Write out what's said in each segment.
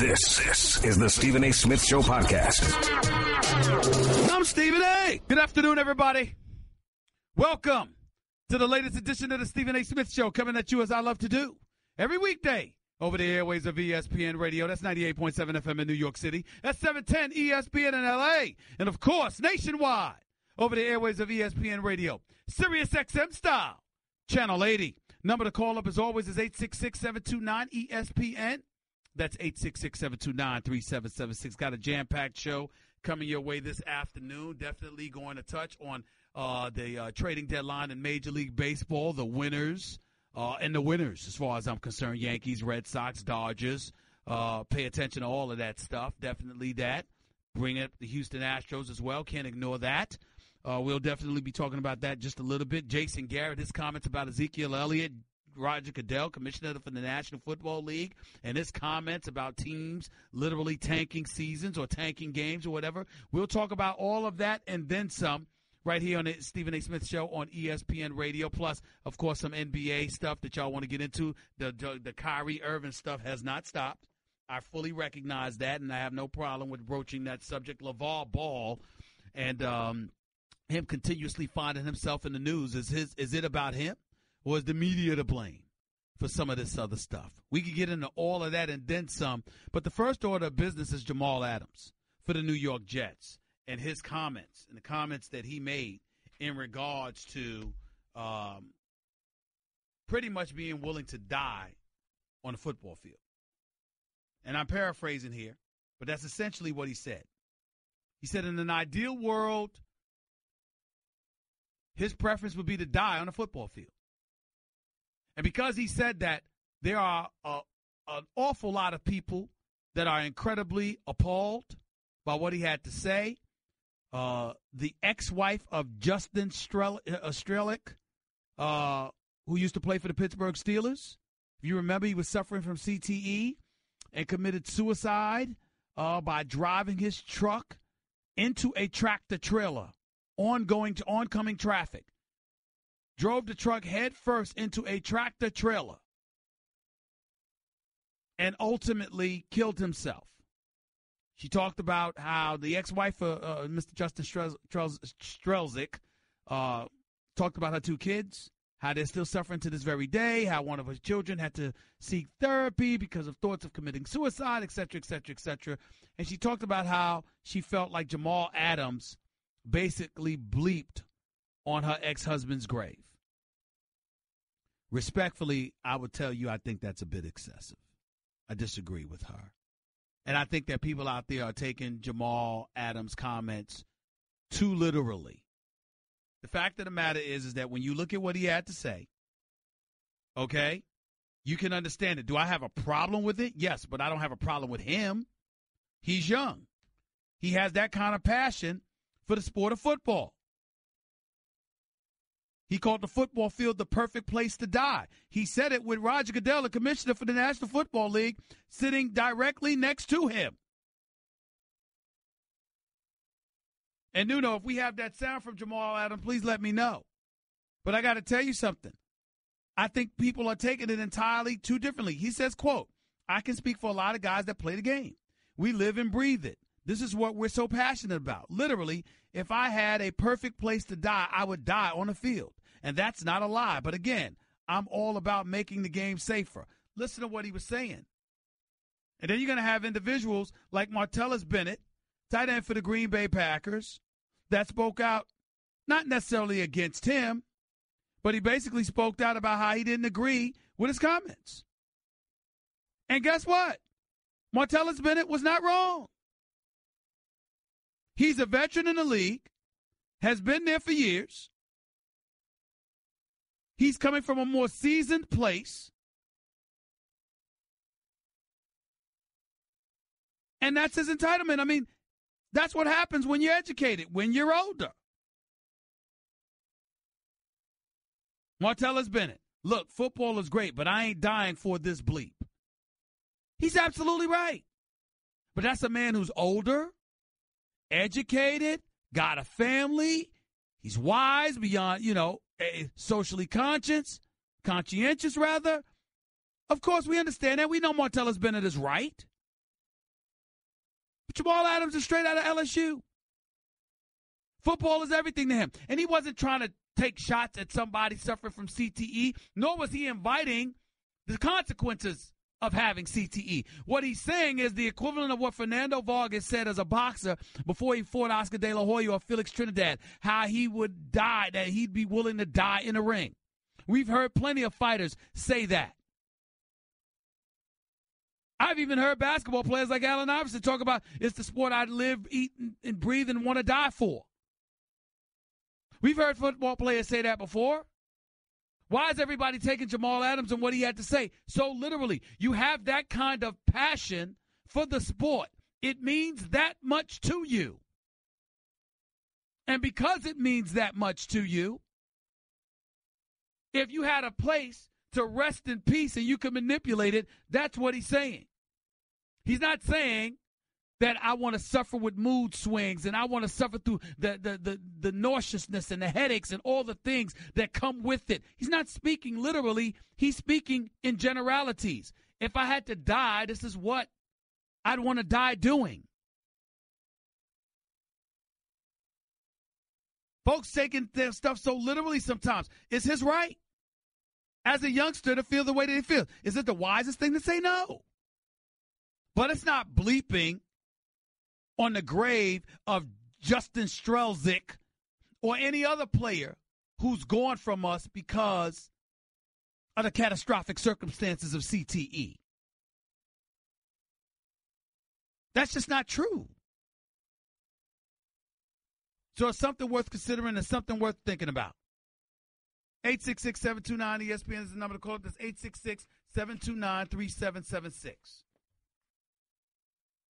This is the Stephen A. Smith Show podcast. I'm Stephen A. Good afternoon, everybody. Welcome to the latest edition of the Stephen A. Smith Show, coming at you as I love to do every weekday over the airways of ESPN Radio. That's 98.7 FM in New York City. That's 710 ESPN in L.A. And, of course, nationwide over the airways of ESPN Radio. Sirius XM style, Channel 80. Number to call up, as always, is 866-729-ESPN. That's 866-729-3776. Got a jam-packed show coming your way this afternoon. Definitely going to touch on the trading deadline in Major League Baseball, the winners, and the winners as far as I'm concerned, Yankees, Red Sox, Dodgers. Pay attention to all of that stuff. Definitely that. Bring up the Houston Astros as well. Can't ignore that. We'll definitely be talking about that just a little bit. Jason Garrett, his comments about Ezekiel Elliott, Roger Goodell, commissioner for the National Football League, and his comments about teams literally tanking seasons or tanking games or whatever. We'll talk about all of that and then some right here on the Stephen A. Smith Show on ESPN Radio. Plus, of course, some NBA stuff that y'all want to get into. The Kyrie Irving stuff has not stopped. I fully recognize that, and I have no problem with broaching that subject. LeVar Ball and him continuously finding himself in the news. Is it about him? Or is the media to blame for some of this other stuff? We could get into all of that and then some. But the first order of business is Jamal Adams for the New York Jets and his comments and the comments that he made in regards to pretty much being willing to die on the football field. And I'm paraphrasing here, but that's essentially what he said. He said in an ideal world, his preference would be to die on a football field. And because he said that, there are an awful lot of people that are incredibly appalled by what he had to say. The ex-wife of Justin Strelick, who used to play for the Pittsburgh Steelers. If you remember, he was suffering from CTE and committed suicide by driving his truck into a tractor-trailer, oncoming traffic. Drove the truck head first into a tractor trailer and ultimately killed himself. She talked about how the ex-wife of Mr. Justin Strelzik talked about her two kids, how they're still suffering to this very day, how one of her children had to seek therapy because of thoughts of committing suicide, et cetera, et cetera, et cetera. And she talked about how she felt like Jamal Adams basically bleeped on her ex-husband's grave. Respectfully, I would tell you I think that's a bit excessive. I disagree with her. And I think that people out there are taking Jamal Adams' comments too literally. The fact of the matter is that when you look at what he had to say, okay, you can understand it. Do I have a problem with it? Yes, but I don't have a problem with him. He's young. He has that kind of passion for the sport of football. He called the football field the perfect place to die. He said it with Roger Goodell, the commissioner for the National Football League, sitting directly next to him. And, Nuno, if we have that sound from Jamal Adams, please let me know. But I got to tell you something. I think people are taking it entirely too differently. He says, quote, I can speak for a lot of guys that play the game. We live and breathe it. This is what we're so passionate about. Literally, if I had a perfect place to die, I would die on the field. And that's not a lie. But again, I'm all about making the game safer. Listen to what he was saying. And then you're going to have individuals like Martellus Bennett, tight end for the Green Bay Packers, that spoke out not necessarily against him, but he basically spoke out about how he didn't agree with his comments. And guess what? Martellus Bennett was not wrong. He's a veteran in the league, has been there for years. He's coming from a more seasoned place. And that's his entitlement. I mean, that's what happens when you're educated, when you're older. Martellus Bennett, look, football is great, but I ain't dying for this bleep. He's absolutely right. But that's a man who's older, educated, got a family. He's wise beyond, socially conscientious. Of course, we understand that. We know Martellus Bennett is right. Jamal Adams is straight out of LSU. Football is everything to him. And he wasn't trying to take shots at somebody suffering from CTE, nor was he inviting the consequences of having CTE. What he's saying is the equivalent of what Fernando Vargas said as a boxer before he fought Oscar De La Hoya or Felix Trinidad, how he would die, that he'd be willing to die in a ring. We've heard plenty of fighters say that. I've even heard basketball players like Allen Iverson talk about it's the sport I live, eat, and breathe and want to die for. We've heard football players say that before. Why is everybody taking Jamal Adams and what he had to say? So literally, you have that kind of passion for the sport. It means that much to you. And because it means that much to you, if you had a place to rest in peace and you can manipulate it, that's what he's saying. He's not saying that I want to suffer with mood swings and I want to suffer through the nauseousness and the headaches and all the things that come with it. He's not speaking literally. He's speaking in generalities. If I had to die, this is what I'd want to die doing. Folks taking their stuff so literally sometimes. It's his right as a youngster to feel the way that he feels. Is it the wisest thing to say? No. But it's not bleeping on the grave of Justin Strelzik or any other player who's gone from us because of the catastrophic circumstances of CTE. That's just not true. So it's something worth considering and something worth thinking about. 866-729-ESPN is the number to call. That's 866-729-3776.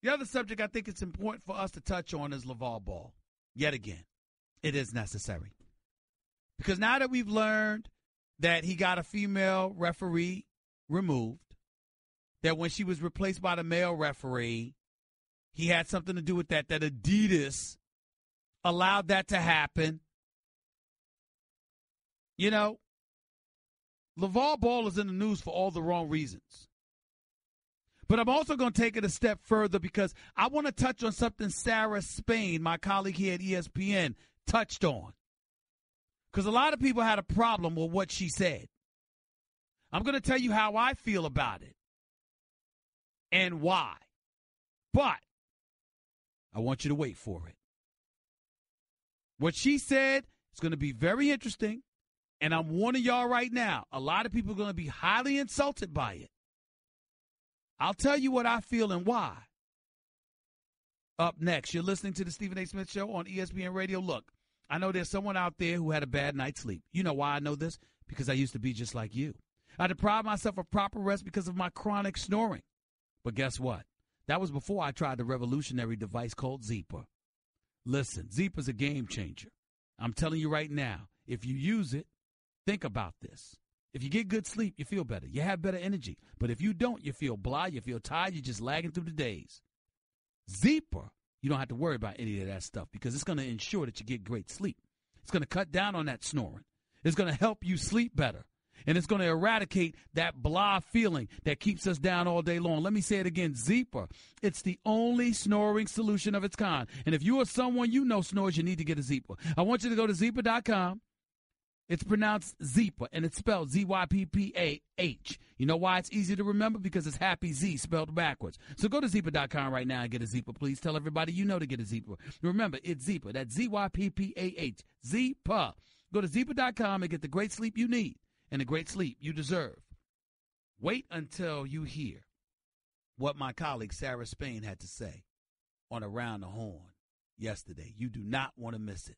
The other subject I think it's important for us to touch on is LaVar Ball. Yet again, it is necessary. Because now that we've learned that he got a female referee removed, that when she was replaced by the male referee, he had something to do with that Adidas allowed that to happen. You know, LaVar Ball is in the news for all the wrong reasons. But I'm also going to take it a step further because I want to touch on something Sarah Spain, my colleague here at ESPN, touched on. Because a lot of people had a problem with what she said. I'm going to tell you how I feel about it and why. But I want you to wait for it. What she said is going to be very interesting, and I'm warning y'all right now, a lot of people are going to be highly insulted by it. I'll tell you what I feel and why. Up next, you're listening to the Stephen A. Smith Show on ESPN Radio. Look, I know there's someone out there who had a bad night's sleep. You know why I know this? Because I used to be just like you. I deprived myself of proper rest because of my chronic snoring. But guess what? That was before I tried the revolutionary device called Zeeper. Listen, Zeeper's a game changer. I'm telling you right now, if you use it, think about this. If you get good sleep, you feel better. You have better energy. But if you don't, you feel blah, you feel tired, you're just lagging through the days. Zeeper, you don't have to worry about any of that stuff because it's going to ensure that you get great sleep. It's going to cut down on that snoring. It's going to help you sleep better. And it's going to eradicate that blah feeling that keeps us down all day long. Let me say it again, Zeeper. It's the only snoring solution of its kind. And if you are someone you know snores, you need to get a Zeeper. I want you to go to Zeeper.com. It's pronounced Zeeper, and it's spelled Z-Y-P-P-A-H. You know why it's easy to remember? Because it's Happy Z spelled backwards. So go to Zeeper.com right now and get a Zeeper. Please tell everybody you know to get a Zeeper. Remember, it's Zeeper. That's Z-Y-P-P-A-H. Zeeper. Go to Zeeper.com and get the great sleep you need and the great sleep you deserve. Wait until you hear what my colleague Sarah Spain had to say on Around the Horn yesterday. You do not want to miss it.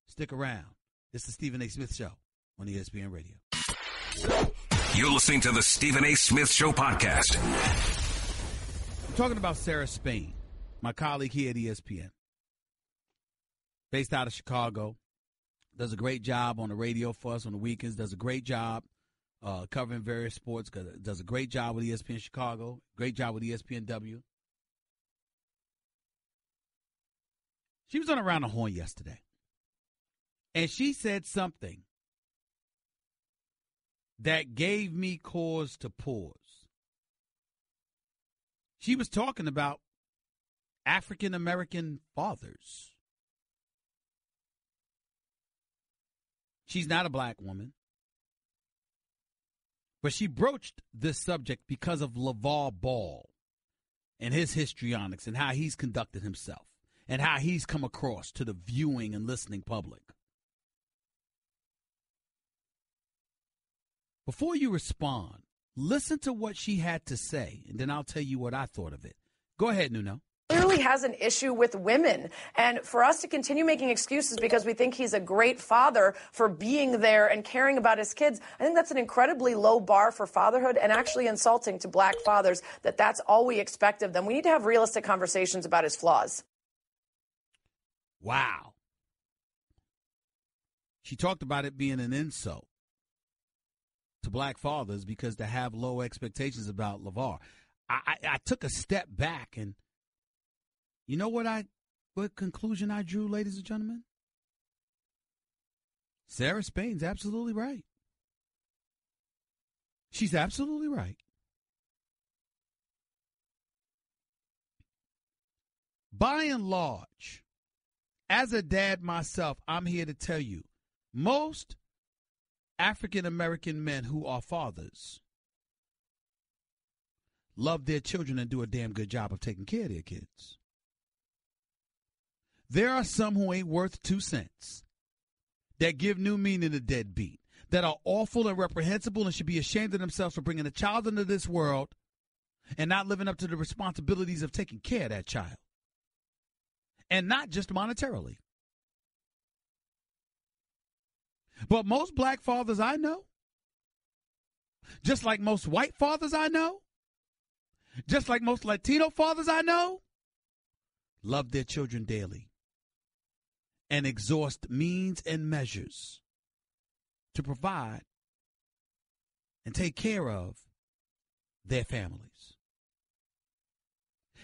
Stick around. It's the Stephen A. Smith Show on ESPN Radio. You're listening to the Stephen A. Smith Show podcast. I'm talking about Sarah Spain, my colleague here at ESPN. Based out of Chicago. Does a great job on the radio for us on the weekends. Does a great job covering various sports. Does a great job with ESPN Chicago. Great job with ESPNW. She was on Around the Horn yesterday. And she said something that gave me cause to pause. She was talking about African-American fathers. She's not a black woman. But she broached this subject because of LeVar Ball and his histrionics and how he's conducted himself and how he's come across to the viewing and listening public. Before you respond, listen to what she had to say, and then I'll tell you what I thought of it. Go ahead, Nuno. Clearly has an issue with women. And for us to continue making excuses because we think he's a great father for being there and caring about his kids, I think that's an incredibly low bar for fatherhood and actually insulting to black fathers that that's all we expect of them. We need to have realistic conversations about his flaws. Wow. She talked about it being an insult to black fathers because to have low expectations about LeVar. I took a step back, and you know what conclusion I drew, ladies and gentlemen? Sarah Spain's absolutely right. She's absolutely right. By and large, as a dad myself, I'm here to tell you, most African-American men who are fathers love their children and do a damn good job of taking care of their kids. There are some who ain't worth 2 cents that give new meaning to deadbeat, that are awful and reprehensible and should be ashamed of themselves for bringing a child into this world and not living up to the responsibilities of taking care of that child. And not just monetarily. But most black fathers I know, just like most white fathers I know, just like most Latino fathers I know, love their children daily and exhaust means and measures to provide and take care of their families.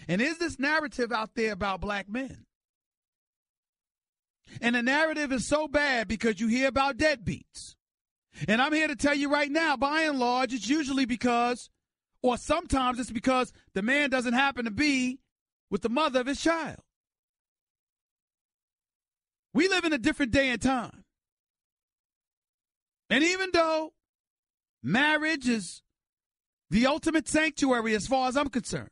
And is this narrative out there about black men? And the narrative is so bad because you hear about deadbeats. And I'm here to tell you right now, by and large, it's usually because, or sometimes it's because the man doesn't happen to be with the mother of his child. We live in a different day and time. And even though marriage is the ultimate sanctuary as far as I'm concerned,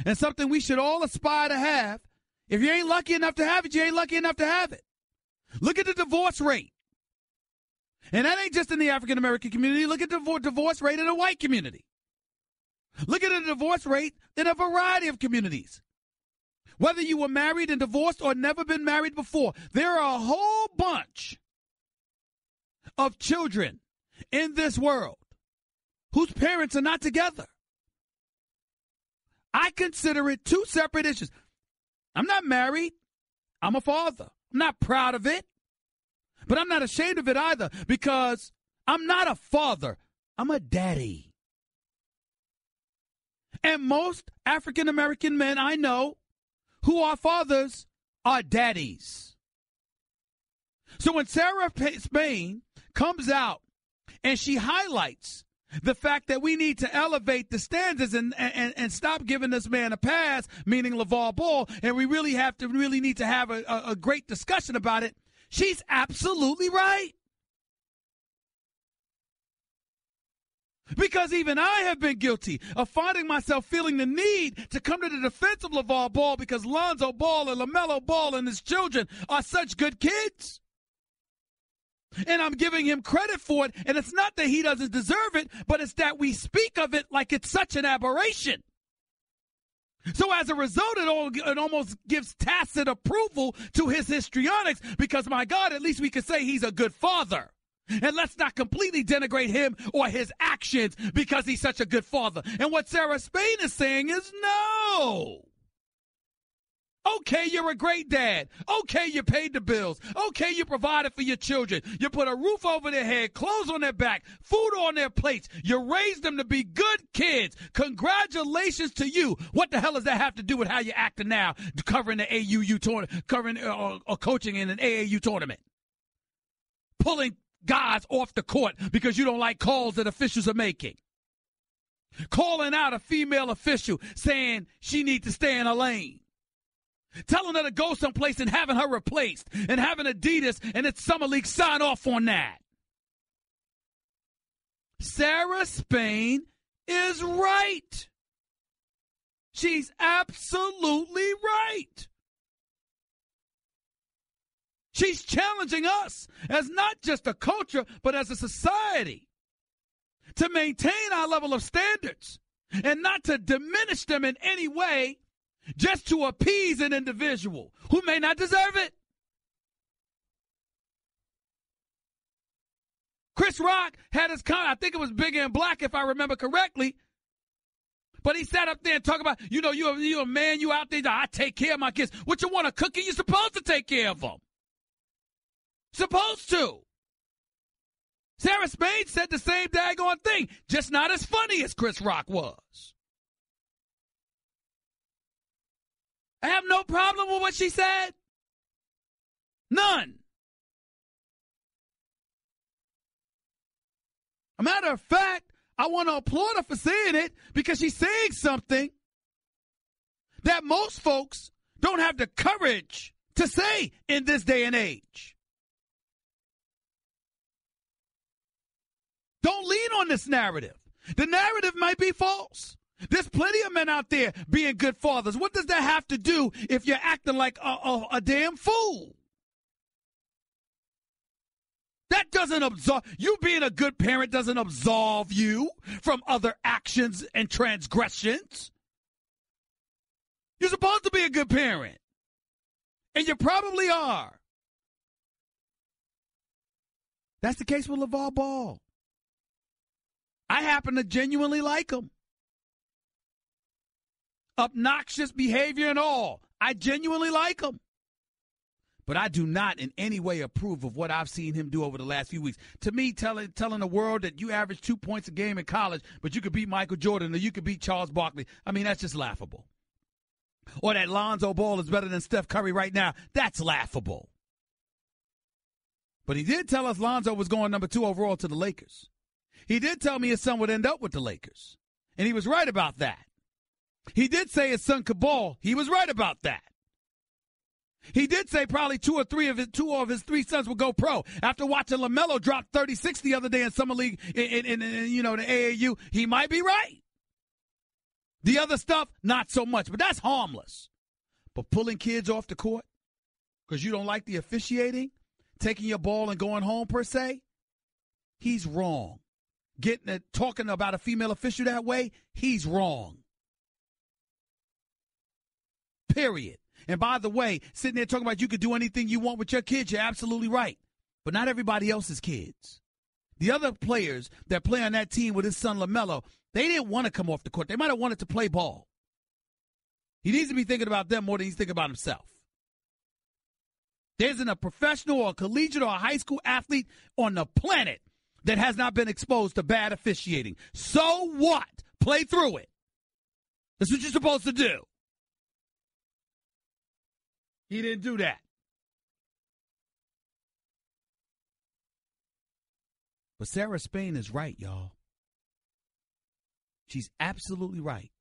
and something we should all aspire to have, if you ain't lucky enough to have it, you ain't lucky enough to have it. Look at the divorce rate. And that ain't just in the African-American community. Look at the divorce rate in the white community. Look at the divorce rate in a variety of communities. Whether you were married and divorced or never been married before, there are a whole bunch of children in this world whose parents are not together. I consider it 2 separate issues. I'm not married. I'm a father. I'm not proud of it, but I'm not ashamed of it either because I'm not a father. I'm a daddy. And most African-American men I know who are fathers are daddies. So when Sarah Spain comes out and she highlights the fact that we need to elevate the standards and stop giving this man a pass, meaning LeVar Ball, and we really need to have a great discussion about it, she's absolutely right. Because even I have been guilty of finding myself feeling the need to come to the defense of LeVar Ball because Lonzo Ball and LaMelo Ball and his children are such good kids. And I'm giving him credit for it, and it's not that he doesn't deserve it, but it's that we speak of it like it's such an aberration. So as a result, it almost gives tacit approval to his histrionics because, my God, at least we can say he's a good father. And let's not completely denigrate him or his actions because he's such a good father. And what Sarah Spain is saying is no. Okay, you're a great dad. Okay, you paid the bills. Okay, you provided for your children. You put a roof over their head, clothes on their back, food on their plates. You raised them to be good kids. Congratulations to you. What the hell does that have to do with how you're acting now, covering the AAU tournament, covering or coaching in an AAU tournament? Pulling guys off the court because you don't like calls that officials are making. Calling out a female official saying she needs to stay in her lane. telling her to go someplace and having her replaced and having Adidas and its Summer League sign off on that. Sarah Spain is right. She's absolutely right. She's challenging us as not just a culture, but as a society to maintain our level of standards and not to diminish them in any way just to appease an individual who may not deserve it. Chris Rock had his comment, I think it was Bigger and Black if I remember correctly, but he sat up there and talked about, you're a man, you out there, I take care of my kids. What you want, a cookie? You're supposed to take care of them. Supposed to. Sarah Spain said the same daggone thing, just not as funny as Chris Rock was. I have no problem with what she said. None. A matter of fact, I want to applaud her for saying it because she's saying something that most folks don't have the courage to say in this day and age. Don't lean on this narrative. The narrative might be false. There's plenty of men out there being good fathers. What does that have to do if you're acting like a damn fool? That doesn't absolve you. Being a good parent doesn't absolve you from other actions and transgressions. You're supposed to be a good parent, and you probably are. That's the case with LeVar Ball. I happen to genuinely like him. Obnoxious behavior and all. I genuinely like him. But I do not in any way approve of what I've seen him do over the last few weeks. To me, telling the world that you average 2 points a game in college, but you could beat Michael Jordan or you could beat Charles Barkley, I mean, that's just laughable. Or that Lonzo Ball is better than Steph Curry right now, that's laughable. But he did tell us Lonzo was going number 2 overall to the Lakers. He did tell me his son would end up with the Lakers. And he was right about that. He did say his son could ball. He was right about that. He did say probably two of his 3 sons will go pro. After watching LaMelo drop 36 the other day in Summer League in the AAU, he might be right. The other stuff, not so much, but that's harmless. But pulling kids off the court because you don't like the officiating, taking your ball and going home per se, he's wrong. Talking about a female official that way, he's wrong. Period. And by the way, sitting there talking about you could do anything you want with your kids, you're absolutely right. But not everybody else's kids. The other players that play on that team with his son LaMelo, they didn't want to come off the court. They might have wanted to play ball. He needs to be thinking about them more than he's thinking about himself. There isn't a professional or a collegiate or a high school athlete on the planet that has not been exposed to bad officiating. So what? Play through it. That's what you're supposed to do. He didn't do that. But Sarah Spain is right, y'all. She's absolutely right.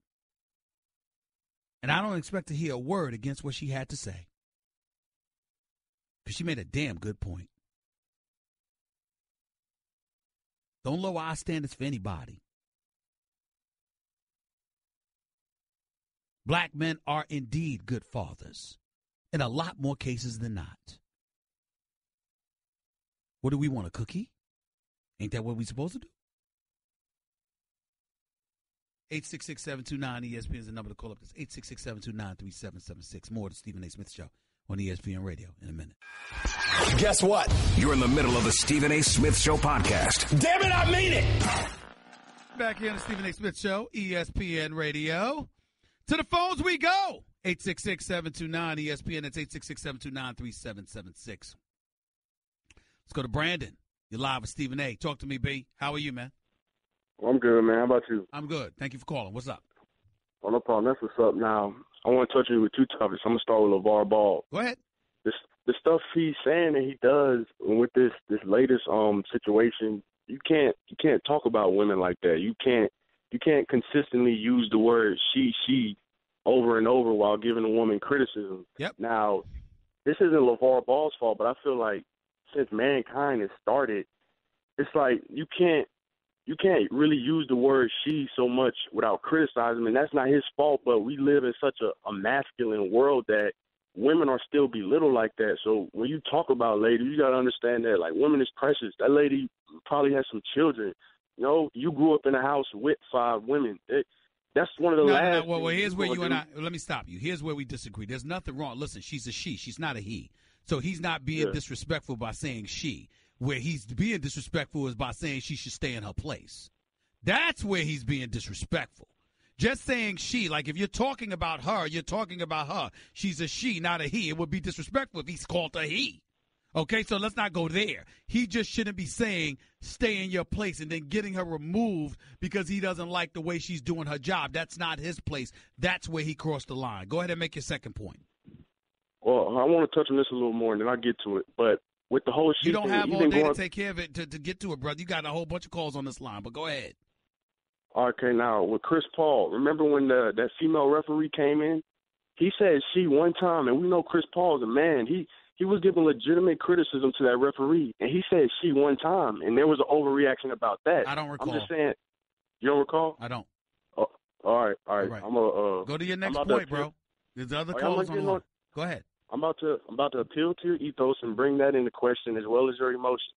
And I don't expect to hear a word against what she had to say. Because she made a damn good point. Don't lower our standards for anybody. Black men are indeed good fathers. In a lot more cases than not. What do we want, a cookie? Ain't that what we supposed to do? 866-729-ESPN is the number to call up. This 866-729-3776. More of the Stephen A. Smith Show on ESPN Radio in a minute. Guess what? You're in the middle of the Stephen A. Smith Show podcast. Damn it, I mean it! Back here on the Stephen A. Smith Show, ESPN Radio. To the phones we go. 866-729-ESPN. That's 866-729-3776. Let's go to Brandon. You're live with Stephen A. Talk to me, B. How are you, man? I'm good, man. How about you? I'm good. Thank you for calling. What's up? Oh, no problem. That's what's up. Now, I want to touch you with 2 topics. I'm going to start with LeVar Ball. Go ahead. The stuff he's saying that he does with this latest situation, you can't talk about women like that. You can't consistently use the word she over and over while giving a woman criticism. Yep. Now, this isn't LeVar Ball's fault, but I feel like since mankind has started, it's like you can't really use the word she so much without criticizing him, and that's not his fault, but we live in such a masculine world that women are still belittled like that. So when you talk about lady, you got to understand that, like, women is precious. That lady probably has some children. You know, you grew up in a house with 5 women. That's one of the last. Well, here's where you and I. Let me stop you. Here's where we disagree. There's nothing wrong. Listen, she's a she. She's not a he. So he's not being disrespectful by saying she. Where he's being disrespectful is by saying she should stay in her place. That's where he's being disrespectful. Just saying she, like if you're talking about her, you're talking about her. She's a she, not a he. It would be disrespectful if he's called a he. Okay, so let's not go there. He just shouldn't be saying stay in your place and then getting her removed because he doesn't like the way she's doing her job. That's not his place. That's where he crossed the line. Go ahead and make your second point. Well, I want to touch on this a little more, and then I'll get to it. But with the whole she you don't thing, have all day to take care of it to get to it, brother. You got a whole bunch of calls on this line, but go ahead. Okay, now with Chris Paul, remember when that female referee came in? He said she one time, and we know Chris Paul is a man. He was giving legitimate criticism to that referee, and he said she one time, and there was an overreaction about that. I don't recall. I'm just saying, you don't recall? I don't. Oh, all right. I'm go to your next point, bro. There's other calls on the line. Go ahead. I'm about to appeal to your ethos and bring that into question as well as your emotions.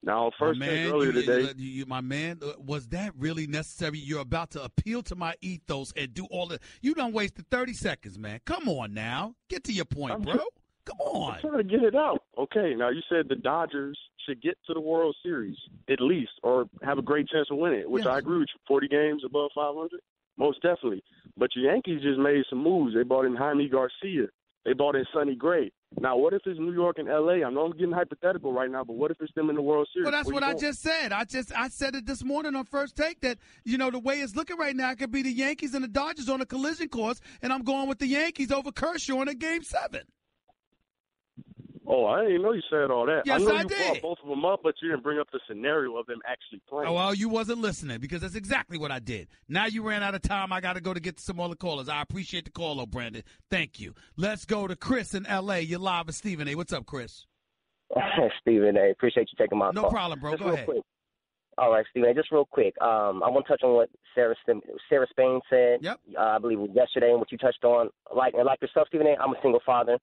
Now, first thing earlier today, my man, was that really necessary? You're about to appeal to my ethos and do all that. You done wasted 30 seconds, man. Come on now. Get to your point, bro. Come on. I'm trying to get it out. Okay, now you said the Dodgers should get to the World Series at least or have a great chance of winning it, which I agree with you. 40 games above 500? Most definitely. But your Yankees just made some moves. They brought in Jaime Garcia. They brought in Sonny Gray. Now, what if it's New York and L.A.? I know I'm getting hypothetical right now, but what if it's them in the World Series? Well, that's what I just said. I said it this morning on First Take that, the way it's looking right now, it could be the Yankees and the Dodgers on a collision course, and I'm going with the Yankees over Kershaw in a Game 7. Oh, I didn't know you said all that. Yes, I know I you did. brought both of them up, but you didn't bring up the scenario of them actually playing. Oh, well, you wasn't listening because that's exactly what I did. Now you ran out of time. I got to go to get some other callers. I appreciate the call, though, Brandon. Thank you. Let's go to Chris in L.A. You're live with Stephen A. What's up, Chris? Stephen A. Appreciate you taking my call. No problem, bro. Just go ahead. Quick. All right, Stephen A. Just real quick. I want to touch on what Sarah Spain said. Yep. I believe it was yesterday, and what you touched on. Like yourself, Stephen A., I'm a single father.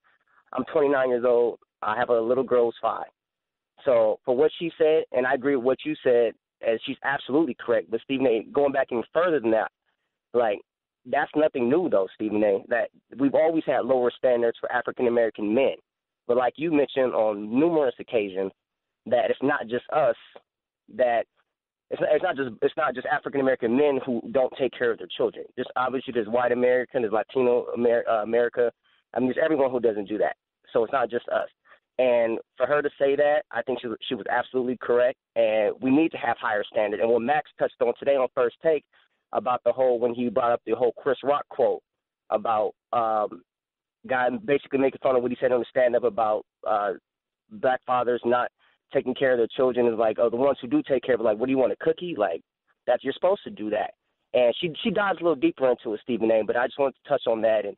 I'm 29 years old. I have a little girl who's 5. So for what she said, and I agree with what you said, as she's absolutely correct. But Stephen A., going back even further than that, like that's nothing new though, Stephen A., that we've always had lower standards for African American men. But like you mentioned on numerous occasions, that it's not just us, that it's not just African American men who don't take care of their children. Just obviously there's white American, there's Latino America. I mean, there's everyone who doesn't do that. So it's not just us. And for her to say that, I think she was absolutely correct. And we need to have higher standards. And what Max touched on today on First Take about when he brought up the whole Chris Rock quote about guy basically making fun of what he said on the stand-up about black fathers not taking care of their children is like, the ones who do take care of it, like, what do you want, a cookie? Like, you're supposed to do that. And she dives a little deeper into it, Stephen A., but I just wanted to touch on that and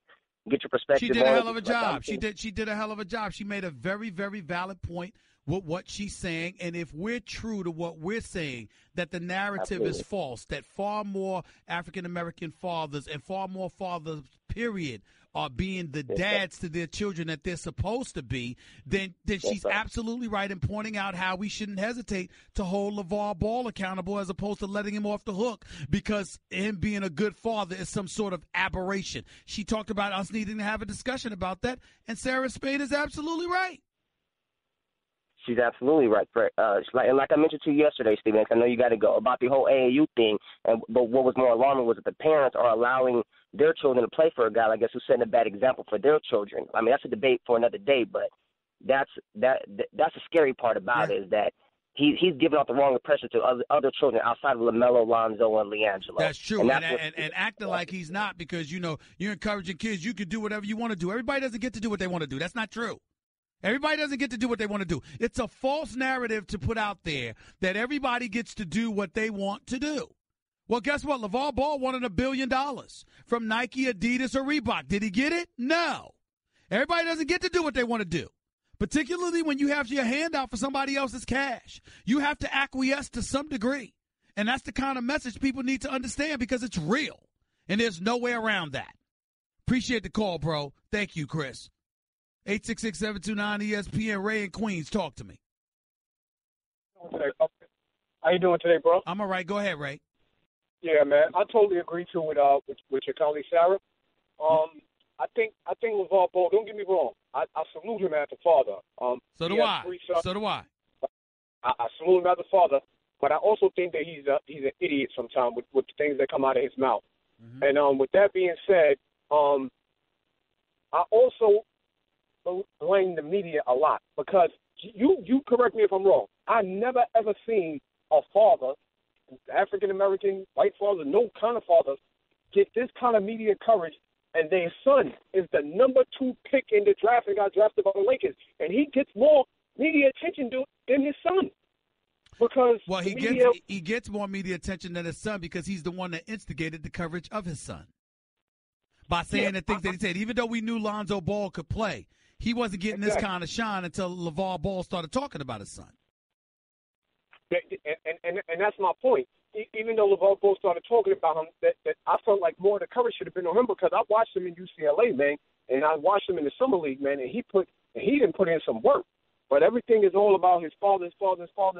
get your perspective. She did a hell of a job. She did a hell of a job. She made a very, very valid point with what she's saying. And if we're true to what we're saying, that the narrative is false, that far more African-American fathers and far more fathers, period, are being the dads to their children that they're supposed to be, then she's absolutely right in pointing out how we shouldn't hesitate to hold LeVar Ball accountable as opposed to letting him off the hook because him being a good father is some sort of aberration. She talked about us needing to have a discussion about that, and Sarah Spade is absolutely right. She's absolutely right. And like I mentioned to you yesterday, Stephen, I know you got to go, about the whole AAU thing. But what was more alarming was that the parents are allowing their children to play for a guy, I guess, who's setting a bad example for their children. I mean, that's a debate for another day, but that's the scary part about it is that he's giving out the wrong impression to other children outside of LaMelo, Lonzo, and LiAngelo. That's true, and acting like he's not because, you're encouraging kids. You can do whatever you want to do. Everybody doesn't get to do what they want to do. That's not true. Everybody doesn't get to do what they want to do. It's a false narrative to put out there that everybody gets to do what they want to do. Well, guess what? LeVar Ball wanted $1 billion from Nike, Adidas, or Reebok. Did he get it? No. Everybody doesn't get to do what they want to do, particularly when you have your hand out for somebody else's cash. You have to acquiesce to some degree, and that's the kind of message people need to understand because it's real, and there's no way around that. Appreciate the call, bro. Thank you, Chris. 866-729-ESPN, Ray in Queens. Talk to me. How you doing today, bro? I'm all right. Go ahead, Ray. Yeah, man. I totally agree with your colleague Sarah. I think LeVar Ball. Don't get me wrong. I salute him as a father. So do I. I salute him as a father, but I also think that he's an idiot sometimes with the things that come out of his mouth. Mm-hmm. And with that being said, I also blame the media a lot because you correct me if I'm wrong. I never ever seen a father, African American, white father, no kind of father, get this kind of media coverage, and their son is the number 2 pick in the draft and got drafted by the Lakers, and he gets more media attention than his son. Because he gets more media attention than his son because he's the one that instigated the coverage of his son by saying the things that he said. Even though we knew Lonzo Ball could play, he wasn't getting this kind of shine until LeVar Ball started talking about his son. And that's my point. Even though LeVar Ball started talking about him, that I felt like more of the coverage should have been on him because I watched him in UCLA, man, and I watched him in the summer league, man, and he didn't put in some work. But everything is all about his father, and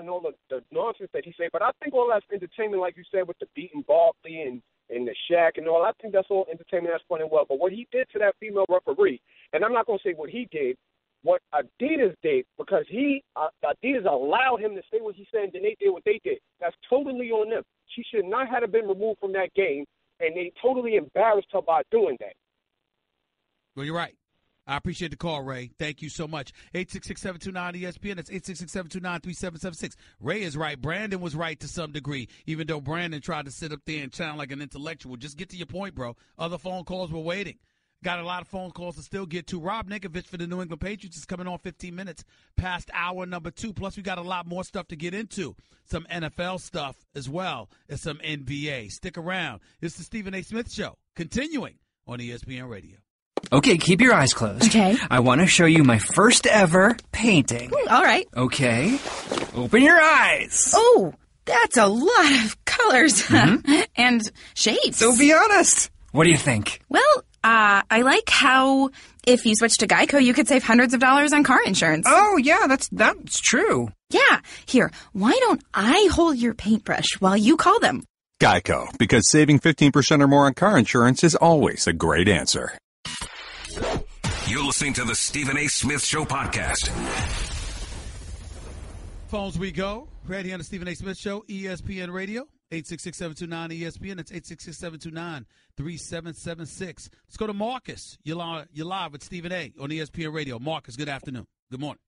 all the nonsense that he said. But I think all that's entertainment, like you said, with the beating Barkley and the Shaq and all. I think that's all entertainment. That's fun and well. But what he did to that female referee, and I'm not going to say what he did, what Adidas did, because Adidas allowed him to say what he said, and then they did what they did. That's totally on them. She should not have been removed from that game, and they totally embarrassed her by doing that. Well, you're right. I appreciate the call, Ray. Thank you so much. 866-729-ESPN. That's 866-729-3776. Ray is right. Brandon was right to some degree, even though Brandon tried to sit up there and sound like an intellectual. Just get to your point, bro. Other phone calls were waiting. Got a lot of phone calls to still get to. Rob Ninkovich for the New England Patriots is coming on 15 minutes past hour number 2. Plus, we got a lot more stuff to get into. Some NFL stuff as well as some NBA. Stick around. It's the Stephen A. Smith Show, continuing on ESPN Radio. Okay, keep your eyes closed. Okay. I want to show you my first ever painting. All right. Okay. Open your eyes. Oh, that's a lot of colors and shapes. So be honest. What do you think? Well, I like how if you switch to Geico, you could save hundreds of dollars on car insurance. Oh, yeah, that's true. Yeah. Here, why don't I hold your paintbrush while you call them? Geico, because saving 15% or more on car insurance is always a great answer. You're listening to the Stephen A. Smith Show podcast. Phones we go. Right here on the Stephen A. Smith Show, ESPN Radio, 866-729-ESPN. That's 866-729-3776. Let's go to Marcus. You're live with Stephen A. on ESPN Radio. Marcus, good afternoon. Good morning.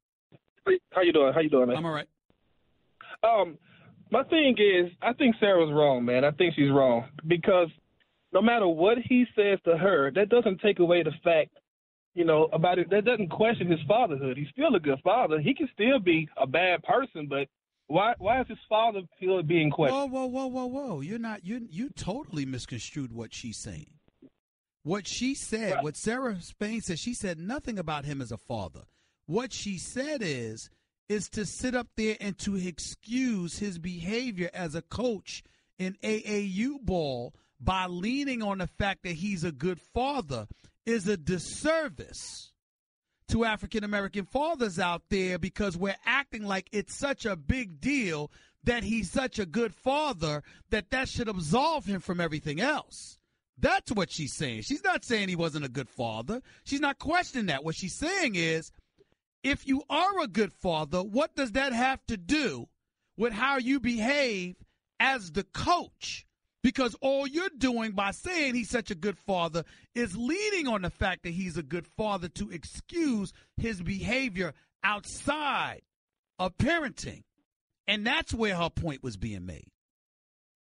How you doing, man? I'm all right. My thing is, I think Sarah's wrong, man. I think she's wrong because no matter what he says to her, that doesn't take away the fact, about it. That doesn't question his fatherhood. He's still a good father. He can still be a bad person, but why is his father still being questioned? Whoa. You totally misconstrued what she's saying. What she said, what Sarah Spain said, she said nothing about him as a father. What she said is to sit up there and to excuse his behavior as a coach in AAU ball by leaning on the fact that he's a good father is a disservice to African-American fathers out there because we're acting like it's such a big deal that he's such a good father that should absolve him from everything else. That's what she's saying. She's not saying he wasn't a good father. She's not questioning that. What she's saying is, if you are a good father, what does that have to do with how you behave as the coach? Because all you're doing by saying he's such a good father is leaning on the fact that he's a good father to excuse his behavior outside of parenting. And that's where her point was being made.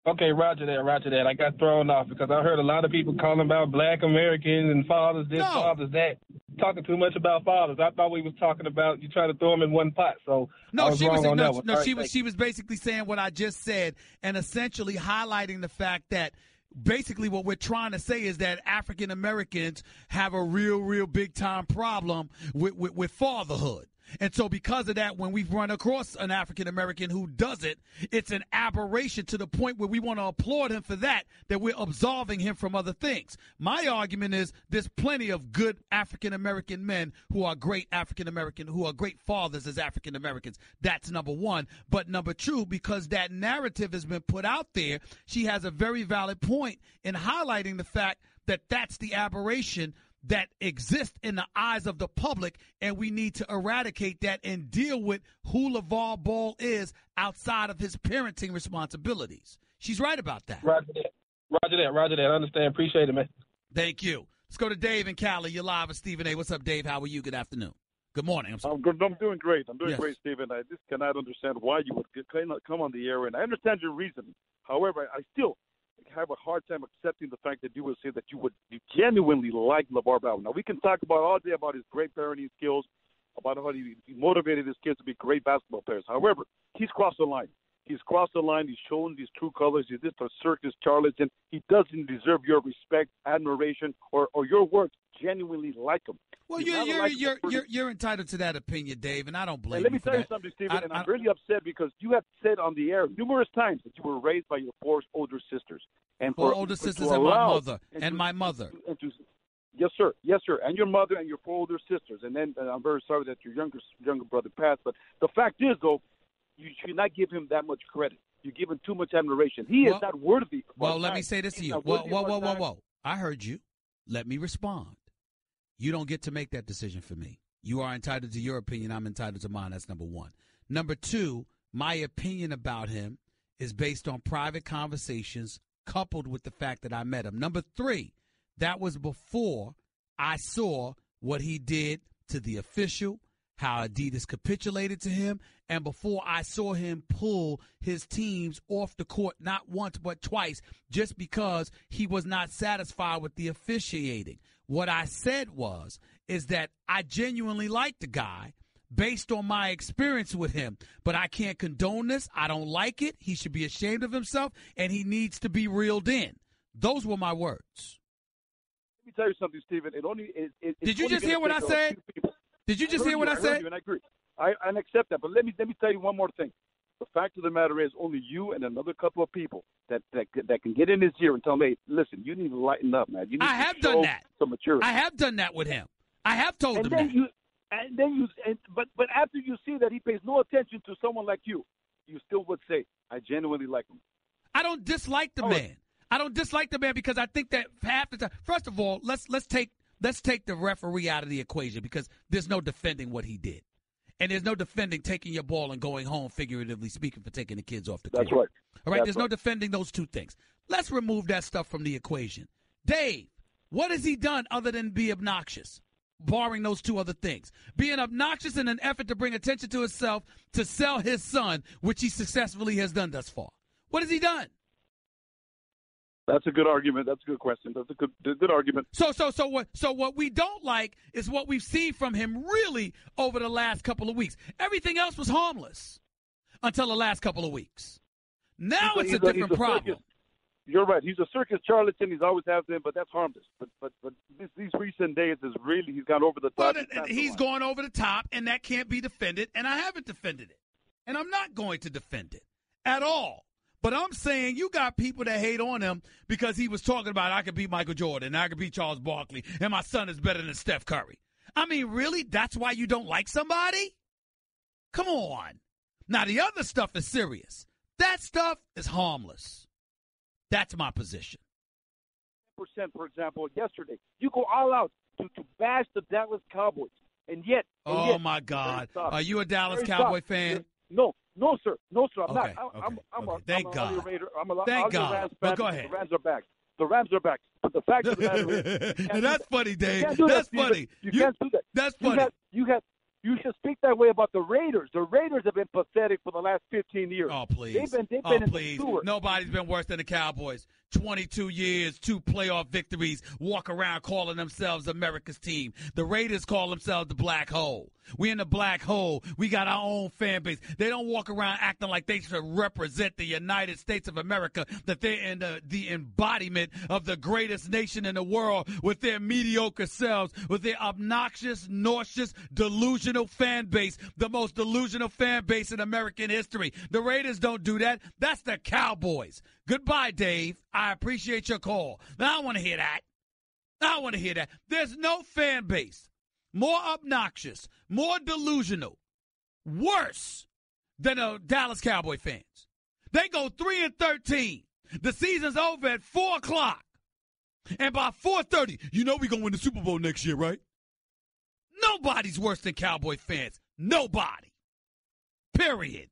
Okay, roger that. I got thrown off because I heard a lot of people calling about black Americans and fathers this, fathers that, talking too much about fathers. I thought we was talking about you try to throw them in one pot. So I was wrong on that one. She was basically saying what I just said and essentially highlighting the fact that basically what we're trying to say is that African Americans have a real big time problem with fatherhood. And so because of that, when we run across an African American who does it, it's an aberration to the point where we want to applaud him for that we're absolving him from other things. My argument is there's plenty of good African American men who are great African American, who are great fathers as African Americans. That's number one. But number two, because that narrative has been put out there, she has a very valid point in highlighting the fact that that's the aberration that exist in the eyes of the public, and we need to eradicate that and deal with who LeVar Ball is outside of his parenting responsibilities. She's right about that. Roger that. I understand. Appreciate it, man. Thank you. Let's go to Dave in Cali. You're live with Stephen A. What's up, Dave? How are you? Good afternoon. Good morning. I'm good. I'm doing great. Great, Stephen. I just cannot understand why you would come on the air, and I understand your reasoning. However, I still have a hard time accepting the fact that you would say that you genuinely like LeVar Ball. Now, we can talk about all day about his great parenting skills, about how he motivated his kids to be great basketball players. However, he's crossed the line. He's crossed the line. He's shown his true colors. He's just a circus charlatan. He doesn't deserve your respect, admiration, or your words. Genuinely like him. Well, you're entitled to that opinion, Dave, and I don't blame you. Let me tell you something, Stephen, and I'm really upset because you have said on the air numerous times that you were raised by your four older sisters. And four older sisters and my mother. And my mother. Yes, sir. And your mother and your four older sisters. And then I'm very sorry that your younger brother passed. But the fact is, though, you should not give him that much credit. You give him too much admiration. He is not worthy. Well, let me say this to you. Whoa. I heard you. Let me respond. You don't get to make that decision for me. You are entitled to your opinion. I'm entitled to mine. That's number one. Number two, my opinion about him is based on private conversations coupled with the fact that I met him. Number three, that was before I saw what he did to the official, how Adidas capitulated to him, and before I saw him pull his teams off the court not once but twice just because he was not satisfied with the officiating. What I said is that I genuinely like the guy based on my experience with him, but I can't condone this. I don't like it. He should be ashamed of himself, and he needs to be reeled in. Those were my words. Let me tell you something, Stephen. Did you just hear what I said? Did you just hear what I said? And I agree. I accept that. But let me tell you one more thing. The fact of the matter is only you and another couple of people that can get in his ear and tell him, hey, listen, you need to lighten up, man. You need I have done that. Some maturity. I have done that with him. I have told him that. But after you see that he pays no attention to someone like you still would say, I genuinely like him. I don't dislike the man. I don't dislike the man because I think that half the time. First of all, let's take the referee out of the equation because there's no defending what he did. And there's no defending taking your ball and going home, figuratively speaking, for taking the kids off the court. That's right. All right, there's no defending those two things. Let's remove that stuff from the equation. Dave, what has he done other than be obnoxious, barring those two other things? Being obnoxious in an effort to bring attention to himself to sell his son, which he successfully has done thus far. What has he done? That's a good argument. That's a good question. That's a good argument. So what we don't like is what we've seen from him really over the last couple of weeks. Everything else was harmless until the last couple of weeks. Now it's a different problem. You're right. He's a circus charlatan. He's always has been, but that's harmless. But these recent days is really he's gone over the top. He's gone over the top, and that can't be defended, and I haven't defended it. And I'm not going to defend it at all. But I'm saying you got people that hate on him because he was talking about I could beat Michael Jordan, and I could beat Charles Barkley, and my son is better than Steph Curry. I mean, really? That's why you don't like somebody? Come on. Now, the other stuff is serious. That stuff is harmless. That's my position. 10%, for example, yesterday. You go all out to bash the Dallas Cowboys, and yet. Oh, my God. Are you a Dallas Cowboy fan? No, sir. I'm okay, not. Thank God. Thank God. But go ahead. The Rams are back. But the fact of the matter is. And that's funny, Dave. That's funny. You can't do that. That's funny. You had You should speak that way about the Raiders. The Raiders have been pathetic for the last 15 years. Oh, please. They've been in please. the sewer. Nobody's been worse than the Cowboys. 22 years, 2 playoff victories, walk around calling themselves America's team. The Raiders call themselves the Black Hole. We in the Black Hole. We got our own fan base. They don't walk around acting like they should represent the United States of America, that they're in the embodiment of the greatest nation in the world with their mediocre selves, with their obnoxious, nauseous, delusional fan base, the most delusional fan base in American history. The Raiders don't do that. That's the Cowboys. Goodbye, Dave. I appreciate your call. I don't want to hear that. I don't want to hear that. There's no fan base more obnoxious, more delusional, worse than the Dallas Cowboy fans. They go 3-13. The season's over at 4 o'clock. And by 4:30, you know we're going to win the Super Bowl next year, right? Nobody's worse than Cowboy fans. Nobody. Period.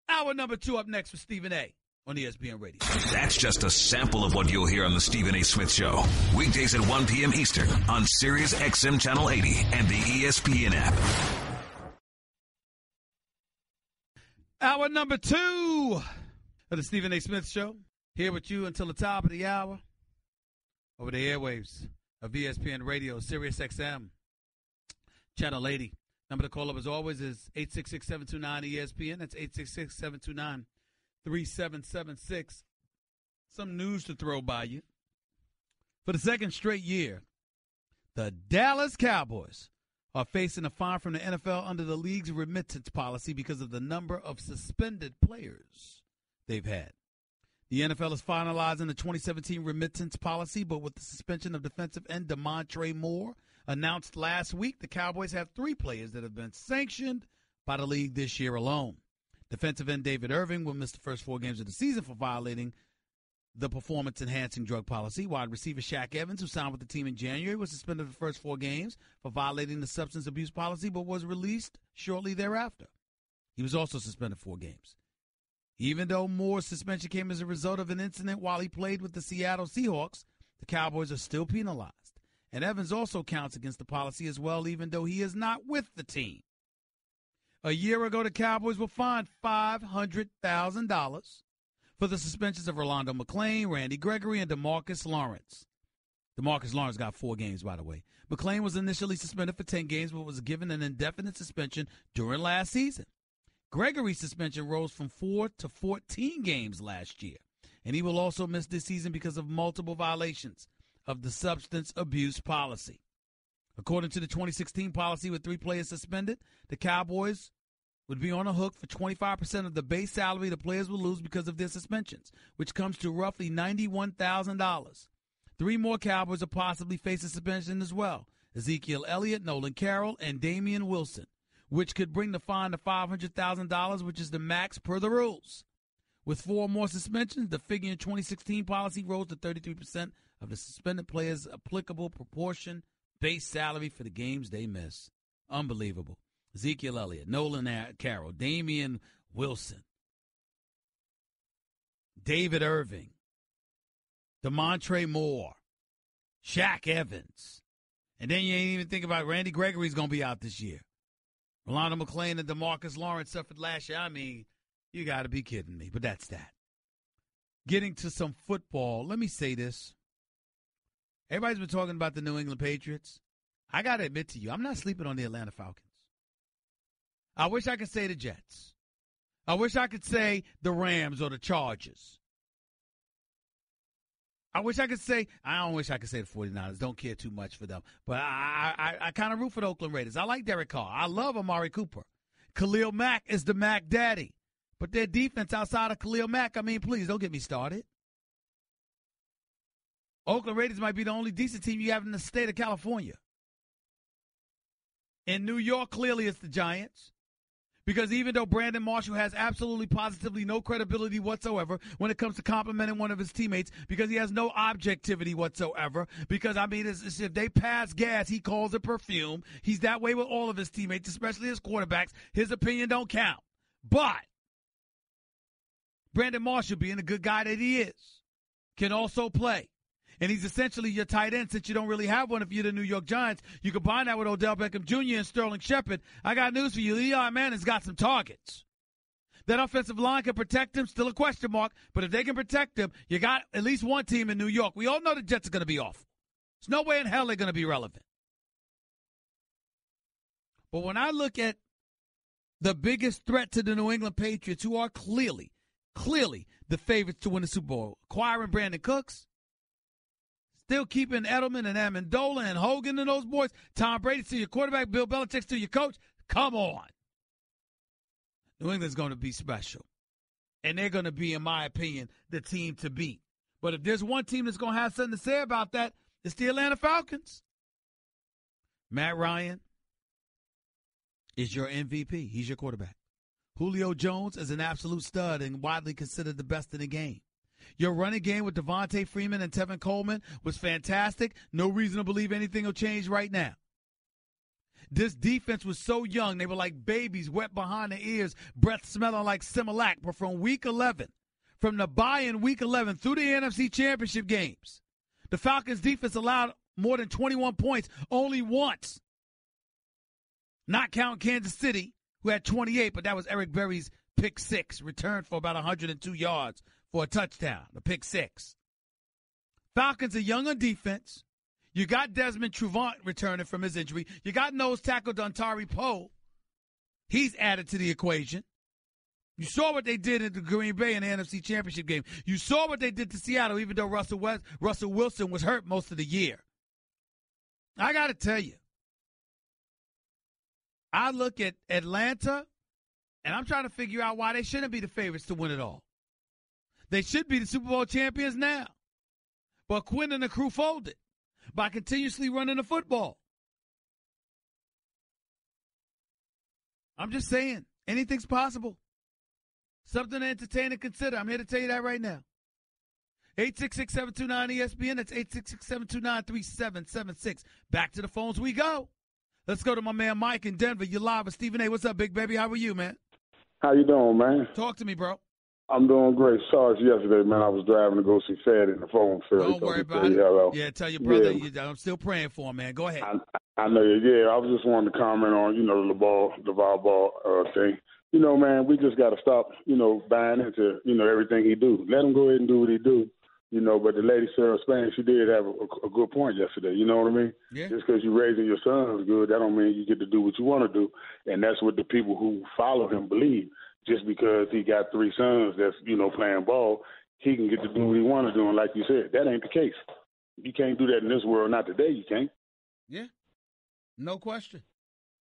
Hour number 2 up next with Stephen A. on ESPN Radio. That's just a sample of what you'll hear on the Stephen A. Smith Show. Weekdays at 1 p.m. Eastern on Sirius XM Channel 80 and the ESPN app. Hour number 2 of the Stephen A. Smith Show. Here with you until the top of the hour over the airwaves of ESPN Radio, Sirius XM Channel 80. Number to call up as always is 866-729-ESPN. That's 866-729-3776. Some news to throw by you. For the second straight year, the Dallas Cowboys are facing a fine from the NFL under the league's remittance policy because of the number of suspended players they've had. The NFL is finalizing the 2017 remittance policy, but with the suspension of defensive end DeMontre Moore announced last week, the Cowboys have 3 players that have been sanctioned by the league this year alone. Defensive end David Irving will miss the first 4 games of the season for violating the performance-enhancing drug policy. Wide receiver Shaq Evans, who signed with the team in January, was suspended the first 4 games for violating the substance abuse policy, but was released shortly thereafter. He was also suspended 4 games. Even though Moore's suspension came as a result of an incident while he played with the Seattle Seahawks, the Cowboys are still penalized. And Evans also counts against the policy as well, even though he is not with the team. A year ago, the Cowboys were fined $500,000 for the suspensions of Rolando McClain, Randy Gregory, and DeMarcus Lawrence. DeMarcus Lawrence got 4 games, by the way. McClain was initially suspended for 10 games, but was given an indefinite suspension during last season. Gregory's suspension rose from 4 to 14 games last year, and he will also miss this season because of multiple violations of the substance abuse policy. According to the 2016 policy with 3 players suspended, the Cowboys would be on the hook for 25% of the base salary the players will lose because of their suspensions, which comes to roughly $91,000. 3 more Cowboys are possibly facing suspension as well: Ezekiel Elliott, Nolan Carroll, and Damian Wilson, which could bring the fine to $500,000, which is the max per the rules. With 4 more suspensions, the figure in 2016 policy rose to 33% of the suspended players' applicable proportion base salary for the games they miss. Unbelievable. Ezekiel Elliott, Nolan Carroll, Damian Wilson, David Irving, DeMontre Moore, Shaq Evans. And then you ain't even think about Randy Gregory's going to be out this year. Rolando McClain and DeMarcus Lawrence suffered last year. I mean, you got to be kidding me, but that's that. Getting to some football, let me say this. Everybody's been talking about the New England Patriots. I got to admit to you, I'm not sleeping on the Atlanta Falcons. I wish I could say the Jets. I wish I could say the Rams or the Chargers. I wish I could say – I don't wish I could say the 49ers. Don't care too much for them. But I kind of root for the Oakland Raiders. I like Derek Carr. I love Amari Cooper. Khalil Mack is the Mack daddy. But their defense outside of Khalil Mack, I mean, please, don't get me started. Oakland Raiders might be the only decent team you have in the state of California. In New York, clearly it's the Giants. Because even though Brandon Marshall has absolutely positively no credibility whatsoever when it comes to complimenting one of his teammates, because he has no objectivity whatsoever, because, I mean, it's if they pass gas, he calls it perfume. He's that way with all of his teammates, especially his quarterbacks. His opinion don't count. But Brandon Marshall, being the good guy that he is, can also play. And he's essentially your tight end since you don't really have one if you're the New York Giants. You combine that with Odell Beckham Jr. and Sterling Shepard. I got news for you. Eli Manning's got some targets. That offensive line can protect him, still a question mark. But if they can protect him, you got at least one team in New York. We all know the Jets are going to be awful. There's no way in hell they're going to be relevant. But when I look at the biggest threat to the New England Patriots, who are clearly the favorites to win the Super Bowl, acquiring Brandon Cooks, still keeping Edelman and Amendola and Hogan and those boys, Tom Brady still your quarterback, Bill Belichick still your coach, come on. New England's going to be special. And they're going to be, in my opinion, the team to beat. But if there's one team that's going to have something to say about that, it's the Atlanta Falcons. Matt Ryan is your MVP. He's your quarterback. Julio Jones is an absolute stud and widely considered the best in the game. Your running game with Devontae Freeman and Tevin Coleman was fantastic. No reason to believe anything will change right now. This defense was so young, they were like babies wet behind the ears, breath smelling like Similac. But from week 11, from the bye in week 11 through the NFC Championship games, the Falcons defense allowed more than 21 points only once. Not counting Kansas City, who had 28, but that was Eric Berry's pick six, returned for about 102 yards for a touchdown, the pick six. Falcons are young on defense. You got Desmond Trufant returning from his injury. You got nose tackle Dontari Poe. He's added to the equation. You saw what they did in the Green Bay in the NFC Championship game. You saw what they did to Seattle, even though Russell Wilson was hurt most of the year. I got to tell you, I look at Atlanta, and I'm trying to figure out why they shouldn't be the favorites to win it all. They should be the Super Bowl champions now. But Quinn and the crew folded by continuously running the football. I'm just saying, anything's possible. Something to entertain and consider. I'm here to tell you that right now. 866-729-ESPN. That's 866-729-3776. Back to the phones we go. Let's go to my man Mike in Denver. You're live with Stephen A. What's up, big baby? How are you, man? How you doing, man? Talk to me, bro. I'm doing great. Sorry for yesterday, man. I was driving to go see Fed in the phone. Don't worry about it. Hello. Yeah, tell your brother I'm still praying for him, man. Go ahead. I know you. Yeah, I was just wanting to comment on, the LeVar Ball thing. Man, we just got to stop, buying into, everything he do. Let him go ahead and do what he do. But the lady Sarah Spain, she did have a good point yesterday. You know what I mean? Yeah. Just because you're raising your sons good, that don't mean you get to do what you want to do. And that's what the people who follow him believe. Just because he got 3 sons that's, playing ball, he can get to do what he want to do. And like you said, that ain't the case. You can't do that in this world. Not today, you can't. Yeah. No question.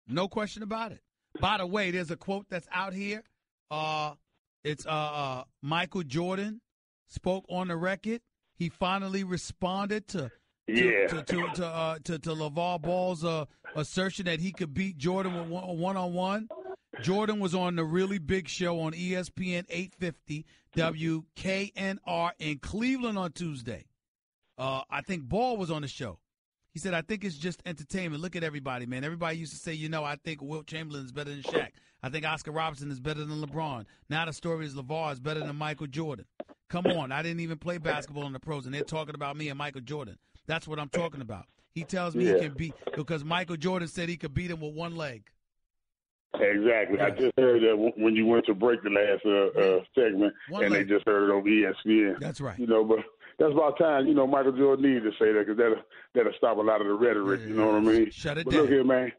No question about it. By the way, there's a quote that's out here. It's Michael Jordan spoke on the record. He finally responded to LeVar Ball's assertion that he could beat Jordan one-on-one. Jordan was on the really big show on ESPN 850 WKNR in Cleveland on Tuesday. I think Ball was on the show. He said, I think it's just entertainment. Look at everybody, man. Everybody used to say, I think Wilt Chamberlain is better than Shaq. I think Oscar Robertson is better than LeBron. Now the story is LeVar is better than Michael Jordan. Come on. I didn't even play basketball in the pros, and they're talking about me and Michael Jordan. That's what I'm talking about. He tells me he can beat – because Michael Jordan said he could beat him with one leg. Exactly. Yes. I just heard that when you went to break the last segment, they just heard it on ESPN. That's right. But that's about time. Michael Jordan needed to say that because that'll stop a lot of the rhetoric. You know what I mean? Shut it but down. Look here, man.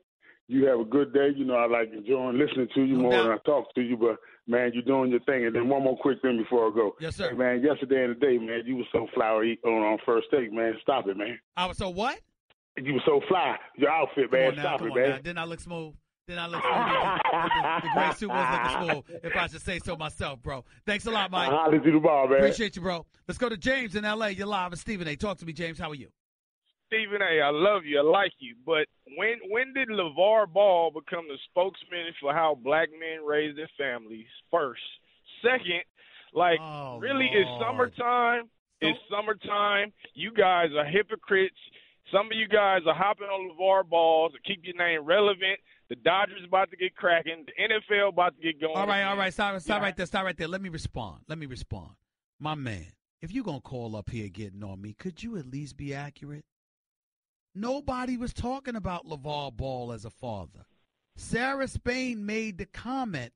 You have a good day. I like enjoying listening to you more than I talk to you. But, man, you're doing your thing. And then one more quick thing before I go. Yes, sir. Hey, man, yesterday and today, man, you were so flowery on First Take, man. Stop it, man. I was so what? You were so fly. Your outfit, man. Stop it, man. Didn't I look smooth? The gray suit was looking smooth, if I should say so myself, bro. Thanks a lot, Mike. Holler to the ball, man. Appreciate you, bro. Let's go to James in L.A. You're live with Stephen A. Talk to me, James. How are you? Stephen A., I love you. I like you. But when did LeVar Ball become the spokesman for how black men raise their families? First. Second, really, Lord. it's summertime. It's summertime. You guys are hypocrites. Some of you guys are hopping on LeVar Ball to keep your name relevant. The Dodgers about to get cracking. The NFL about to get going. All right. Stop right there. Let me respond. My man, if you're going to call up here getting on me, could you at least be accurate? Nobody was talking about LeVar Ball as a father. Sarah Spain made the comment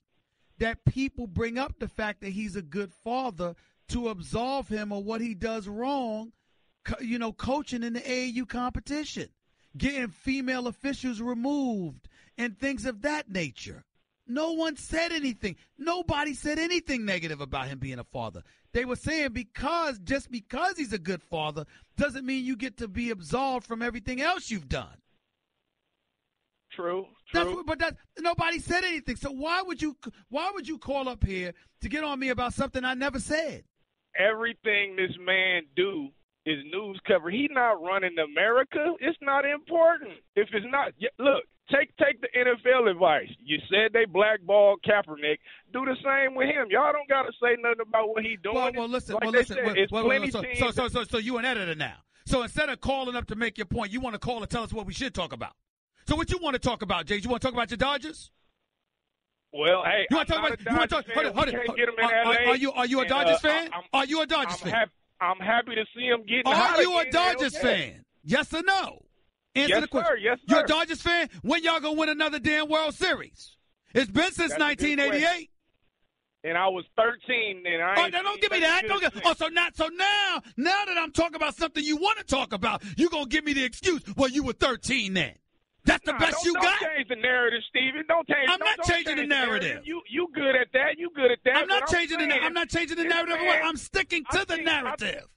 that people bring up the fact that he's a good father to absolve him of what he does wrong, coaching in the AAU competition, getting female officials removed, and things of that nature. No one said anything. Nobody said anything negative about him being a father. They were saying just because he's a good father doesn't mean you get to be absolved from everything else you've done. True. Nobody said anything. So why would you call up here to get on me about something I never said? Everything this man do is news cover. He not running America. It's not important. If it's not, look, take the NFL advice. You said they blackballed Kaepernick. Do the same with him. Y'all don't got to say nothing about what he doing. So you an editor now. So instead of calling up to make your point, you want to call and tell us what we should talk about. So what you want to talk about, Jay? You want to talk about your Dodgers? Well, hey, you want to talk about? Are you a Dodgers fan? Are you a Dodgers fan? I'm happy to see him getting. Are you a Dodgers fan? Yes or no? Answer the question. Yes, sir. You're a Dodgers fan? When y'all gonna win another damn World Series? It's been since 1988. And I was 13 then. Don't give me that. So now that I'm talking about something you want to talk about, you gonna give me the excuse? Well, you were 13 then. That's the best you got? Don't change the narrative, Steven. I'm not changing the narrative. You good at that. You good at that. I'm not changing the narrative. I'm sticking to the narrative.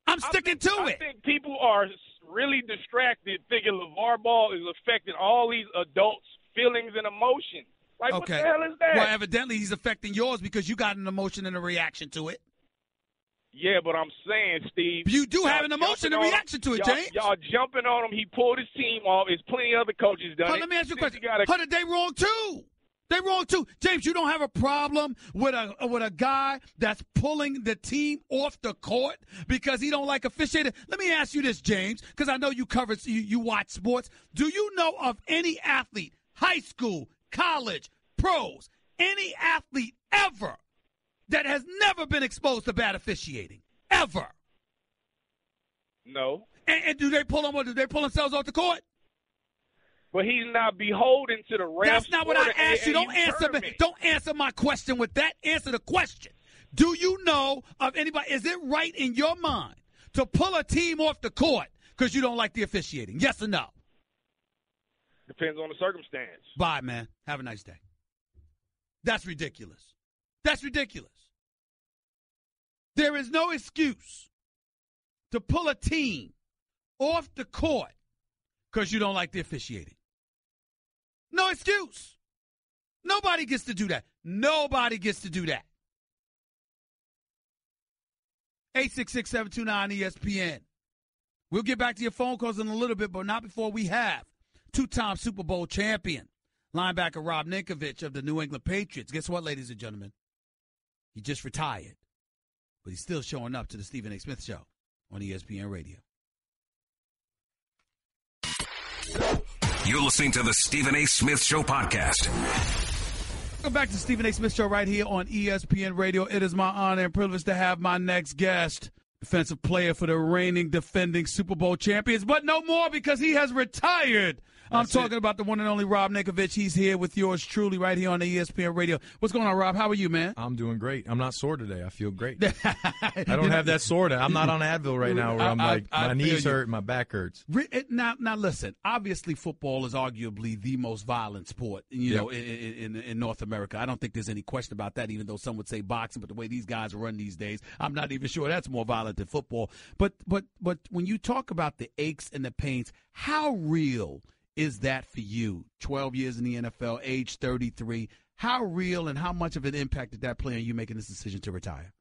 I'm sticking to it. I think people are really distracted thinking LeVar Ball is affecting all these adults' feelings and emotions. Like, okay. What the hell is that? Well, evidently he's affecting yours because you got an emotion and a reaction to it. Yeah, but I'm saying, Steve. You do have an emotion and reaction to it, James. Y'all jumping on him. He pulled his team off. There's plenty of other coaches done it. Let me ask you a question. They wrong too. They wrong too. James, you don't have a problem with a guy that's pulling the team off the court because he don't like officiating. Let me ask you this, James, because I know you watch sports. Do you know of any athlete, high school, college, pros, any athlete ever that has never been exposed to bad officiating? Ever? No. And do they pull themselves off the court? But he's not beholden to the refs. That's not what I asked you. Don't answer my question with that. Answer the question. Do you know of anybody? Is it right in your mind to pull a team off the court because you don't like the officiating? Yes or no? Depends on the circumstance. Bye, man. Have a nice day. That's ridiculous. That's ridiculous. There is no excuse to pull a team off the court because you don't like the officiating. No excuse. Nobody gets to do that. Nobody gets to do that. 866-729-ESPN. We'll get back to your phone calls in a little bit, but not before we have two-time Super Bowl champion, linebacker Rob Ninkovich of the New England Patriots. Guess what, ladies and gentlemen? He just retired, but he's still showing up to the Stephen A. Smith Show on ESPN Radio. You're listening to the Stephen A. Smith Show podcast. Welcome back to the Stephen A. Smith Show right here on ESPN Radio. It is my honor and privilege to have my next guest, defensive player for the reigning, defending Super Bowl champions, but no more because he has retired. I'm talking about the one and only Rob Ninkovich. He's here with yours truly right here on the ESPN Radio. What's going on, Rob? How are you, man? I'm doing great. I'm not sore today. I feel great. I don't have that sore. I'm not on Advil right now where I'm like, my knees hurt, my back hurts. Now, listen, obviously football is arguably the most violent sport, in North America. I don't think there's any question about that, even though some would say boxing, but the way these guys run these days, I'm not even sure that's more violent than football. But when you talk about the aches and the pains, how real is that for you? 12 years in the NFL, age 33. How real and how much of an impact did that play on you making this decision to retire?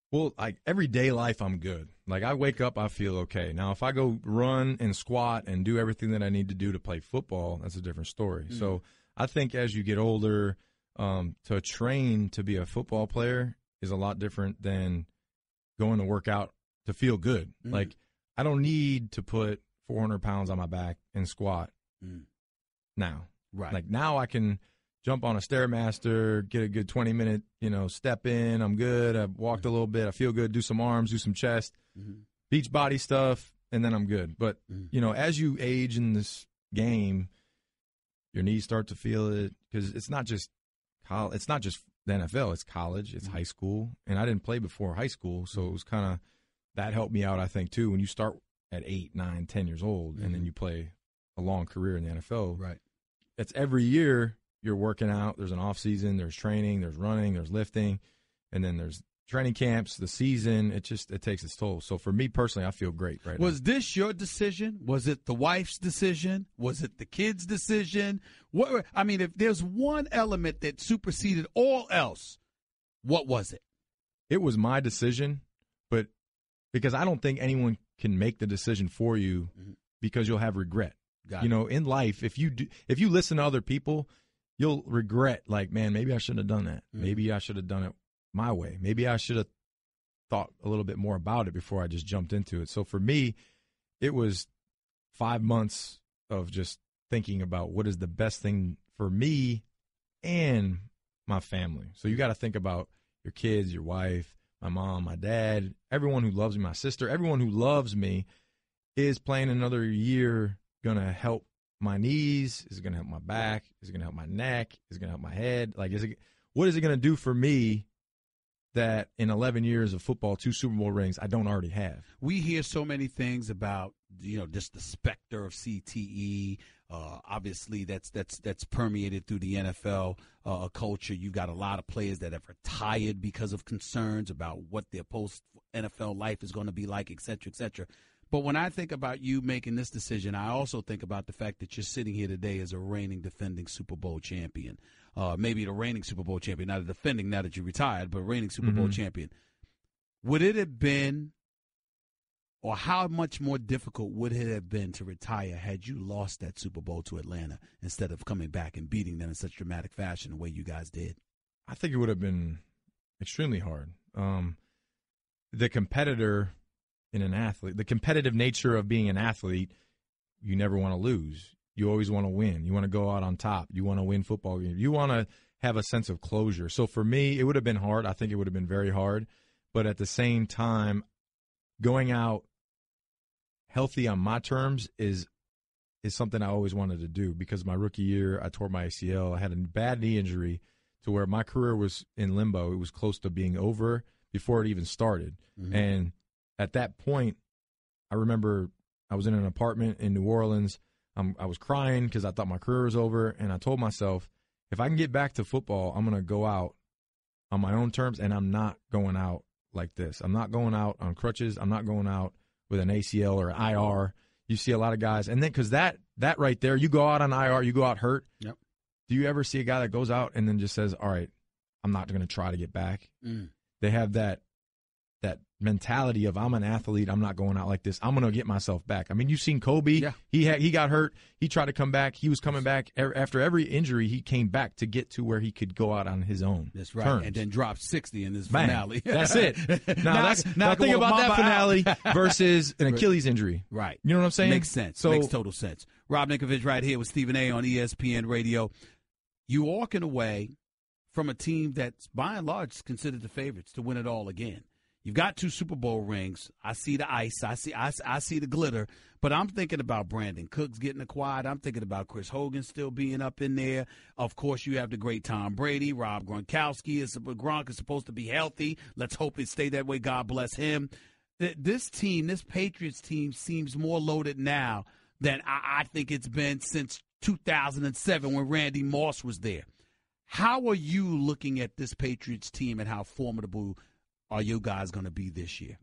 Well, like everyday life, I'm good. Like I wake up, I feel okay. Now, if I go run and squat and do everything that I need to do to play football, that's a different story. Mm-hmm. So I think as you get older, to train to be a football player is a lot different than going to work out to feel good. Mm-hmm. Like I don't need to put 400 pounds on my back and squat. Now, right? Like now, I can jump on a Stairmaster, get a good 20-minute, step in. I'm good. I've walked a little bit. I feel good. Do some arms, do some chest, beach body stuff, and then I'm good. But, as you age in this game, your knees start to feel it because it's not just it's not just the NFL. It's college. It's high school. And I didn't play before high school, so it was kind of that helped me out, I think, too. When you start at 8, 9, 10 years old, and then you play a long career in the NFL, right? It's every year you're working out. There's an off season. There's training. There's running. There's lifting, and then there's training camps. The season. It takes its toll. So for me personally, I feel great right now. Was this your decision? Was it the wife's decision? Was it the kid's decision? If there's one element that superseded all else, what was it? It was my decision, but because I don't think anyone can make the decision for you because you'll have regret. In life, if you listen to other people, you'll regret, like, man, maybe I shouldn't have done that. Maybe I should have done it my way. Maybe I should have thought a little bit more about it before I just jumped into it. So for me, it was 5 months of just thinking about what is the best thing for me and my family. So you got to think about your kids, your wife, my mom, my dad, everyone who loves me, my sister, everyone who loves me. Is playing another year going to help my knees? Is it going to help my back? Is it going to help my neck? Is it going to help my head? What is it going to do for me that in 11 years of football, 2 Super Bowl rings, I don't already have? We hear so many things about, just the specter of CTE. Obviously, that's permeated through the NFL culture. You've got a lot of players that have retired because of concerns about what their post-NFL life is going to be like, et cetera, et cetera. But when I think about you making this decision, I also think about the fact that you're sitting here today as a reigning, defending Super Bowl champion. Maybe the reigning Super Bowl champion, not a defending now that you retired, but reigning Super Bowl champion. Would it have been, or how much more difficult would it have been to retire had you lost that Super Bowl to Atlanta instead of coming back and beating them in such dramatic fashion the way you guys did? I think it would have been extremely hard. The competitor in an athlete, the competitive nature of being an athlete, you never want to lose. You always want to win. You want to go out on top. You want to win football games. You want to have a sense of closure. So for me, it would have been hard. I think it would have been very hard. But at the same time, going out healthy on my terms is something I always wanted to do, because my rookie year, I tore my ACL. I had a bad knee injury to where my career was in limbo. It was close to being over before it even started. And at that point, I remember I was in an apartment in New Orleans. I was crying because I thought my career was over, and I told myself, if I can get back to football, I'm going to go out on my own terms, and I'm not going out like this. I'm not going out on crutches. I'm not going out with an ACL or an IR. You see a lot of guys, and then because that right there, you go out on IR, you go out hurt. Yep. Do you ever see a guy that goes out and then just says, all right, I'm not going to try to get back? They have that mentality of, I'm an athlete, I'm not going out like this, I'm going to get myself back. I mean, you've seen Kobe. Yeah. He got hurt. He tried to come back. He was coming back. After every injury, he came back to get to where he could go out on his own. That's right. terms. And then dropped 60 in his finale. That's it. Now think about that finale versus an Achilles injury. Right. You know what I'm saying? Makes sense. Makes total sense. Rob Ninkovich right here with Stephen A. on ESPN Radio. You walking away from a team that's, by and large, considered the favorites to win it all again. You've got 2 Super Bowl rings. I see the ice. I see the glitter. But I'm thinking about Brandon Cooks getting acquired. I'm thinking about Chris Hogan still being up in there. Of course, you have the great Tom Brady. Rob Gronk is supposed to be healthy. Let's hope it stay that way. God bless him. This team, this Patriots team, seems more loaded now than I think it's been since 2007 when Randy Moss was there. How are you looking at this Patriots team and how formidable are you guys going to be this year?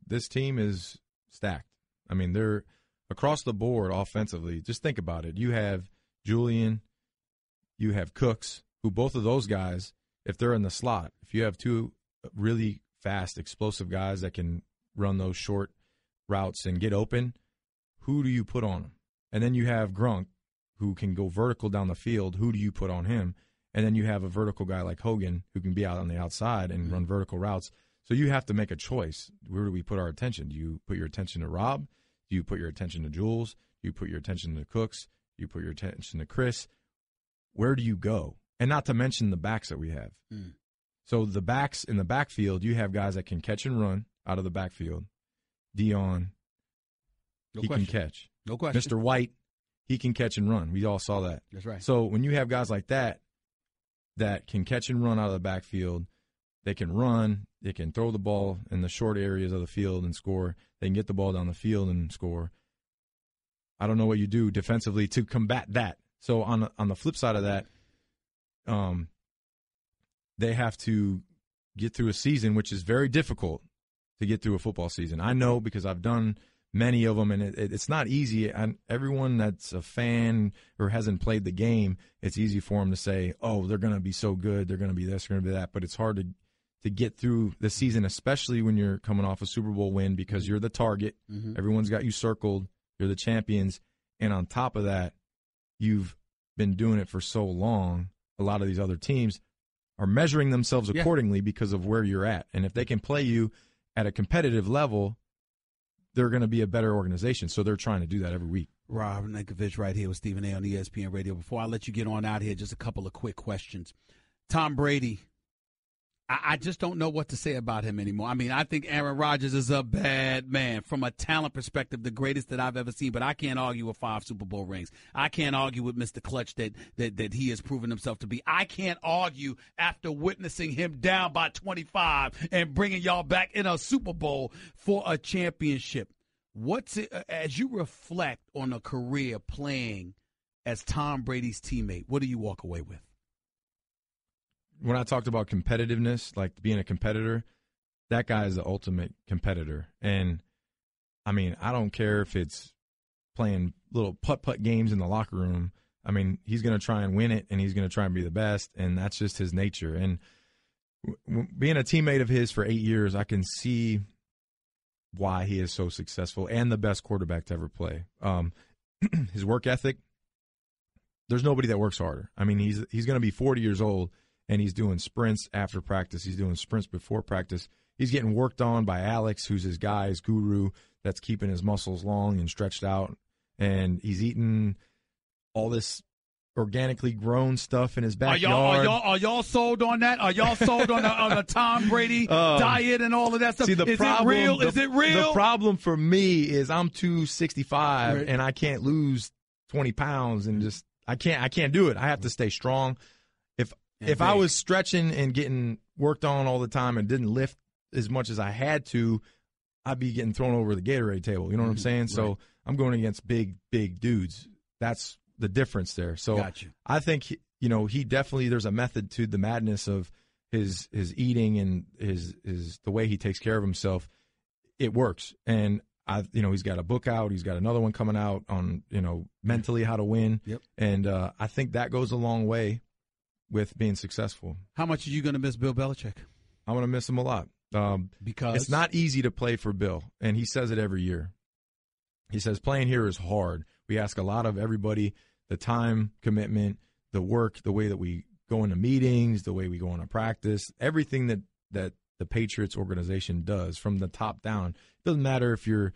This team is stacked. I mean, they're across the board offensively. Just think about it. You have Julian, you have Cooks, who both of those guys, if they're in the slot, if you have 2 really fast, explosive guys that can run those short routes and get open, who do you put on them? And then you have Gronk, who can go vertical down the field. Who do you put on him? And then you have a vertical guy like Hogan who can be out on the outside and run vertical routes. So you have to make a choice. Where do we put our attention? Do you put your attention to Rob? Do you put your attention to Jules? Do you put your attention to Cooks? Do you put your attention to Chris? where do you go? And not to mention the backs that we have. So the backs in the backfield, you have guys that can catch and run out of the backfield. Dion, he can catch. No question. Mr. White, he can catch and run. We all saw that. That's right. So when you have guys like that can catch and run out of the backfield, they can run, they can throw the ball in the short areas of the field and score. They can get the ball down the field and score. I don't know what you do defensively to combat that. So on the flip side of that, they have to get through a season, which is very difficult to get through a football season. I know because I've done many of them, and it's not easy. And everyone that's a fan or hasn't played the game, it's easy for them to say, oh, they're going to be so good, they're going to be this, they're going to be that. But it's hard to get through the season, especially when you're coming off a Super Bowl win, because you're the target. Everyone's got you circled. You're the champions. And on top of that, you've been doing it for so long. A lot of these other teams are measuring themselves accordingly because of where you're at. And if they can play you at a competitive level, they're going to be a better organization. So they're trying to do that every week. Rob Ninkovich right here with Stephen A. on ESPN Radio. Before I let you get on out here, just a couple of quick questions. Tom Brady, I just don't know what to say about him anymore. I mean, I think Aaron Rodgers is a bad man. From a talent perspective, the greatest that I've ever seen, but I can't argue with 5 Super Bowl rings. I can't argue with Mr. Clutch that he has proven himself to be. I can't argue after witnessing him down by 25 and bringing y'all back in a Super Bowl for a championship. What's it, as you reflect on a career playing as Tom Brady's teammate, what do you walk away with? When I talked about competitiveness, like being a competitor, that guy is the ultimate competitor. And, I mean, I don't care if it's playing little putt-putt games in the locker room. I mean, he's going to try and win it, and he's going to try and be the best, and that's just his nature. And being a teammate of his for 8 years, I can see why he is so successful and the best quarterback to ever play. His work ethic, there's nobody that works harder. I mean, he's going to be 40 years old, and he's doing sprints after practice. He's doing sprints before practice. He's getting worked on by Alex, who's his guy, his guru, that's keeping his muscles long and stretched out. And he's eating all this organically grown stuff in his backyard. Are y'all sold on that? Are y'all sold on the Tom Brady diet and all of that stuff? See, Is it real? Is it real? The problem for me is I'm 265 right, and I can't lose 20 pounds and just I can't do it. I have to stay strong. If I was stretching and getting worked on all the time and didn't lift as much as I had to, I'd be getting thrown over the Gatorade table. You know what I'm saying? Right. So I'm going against big dudes. That's the difference there. So I think, he definitely, there's a method to the madness of his eating and his the way he takes care of himself. It works. And he's got a book out. He's got another one coming out on, mentally how to win. Yep. And I think that goes a long way with being successful. How much are you going to miss Bill Belichick? I'm going to miss him a lot. Because it's not easy to play for Bill, and he says it every year. He says playing here is hard. We ask a lot of everybody, the time commitment, the work, the way that we go into meetings, the way we go into practice, everything that the Patriots organization does from the top down. It doesn't matter if you're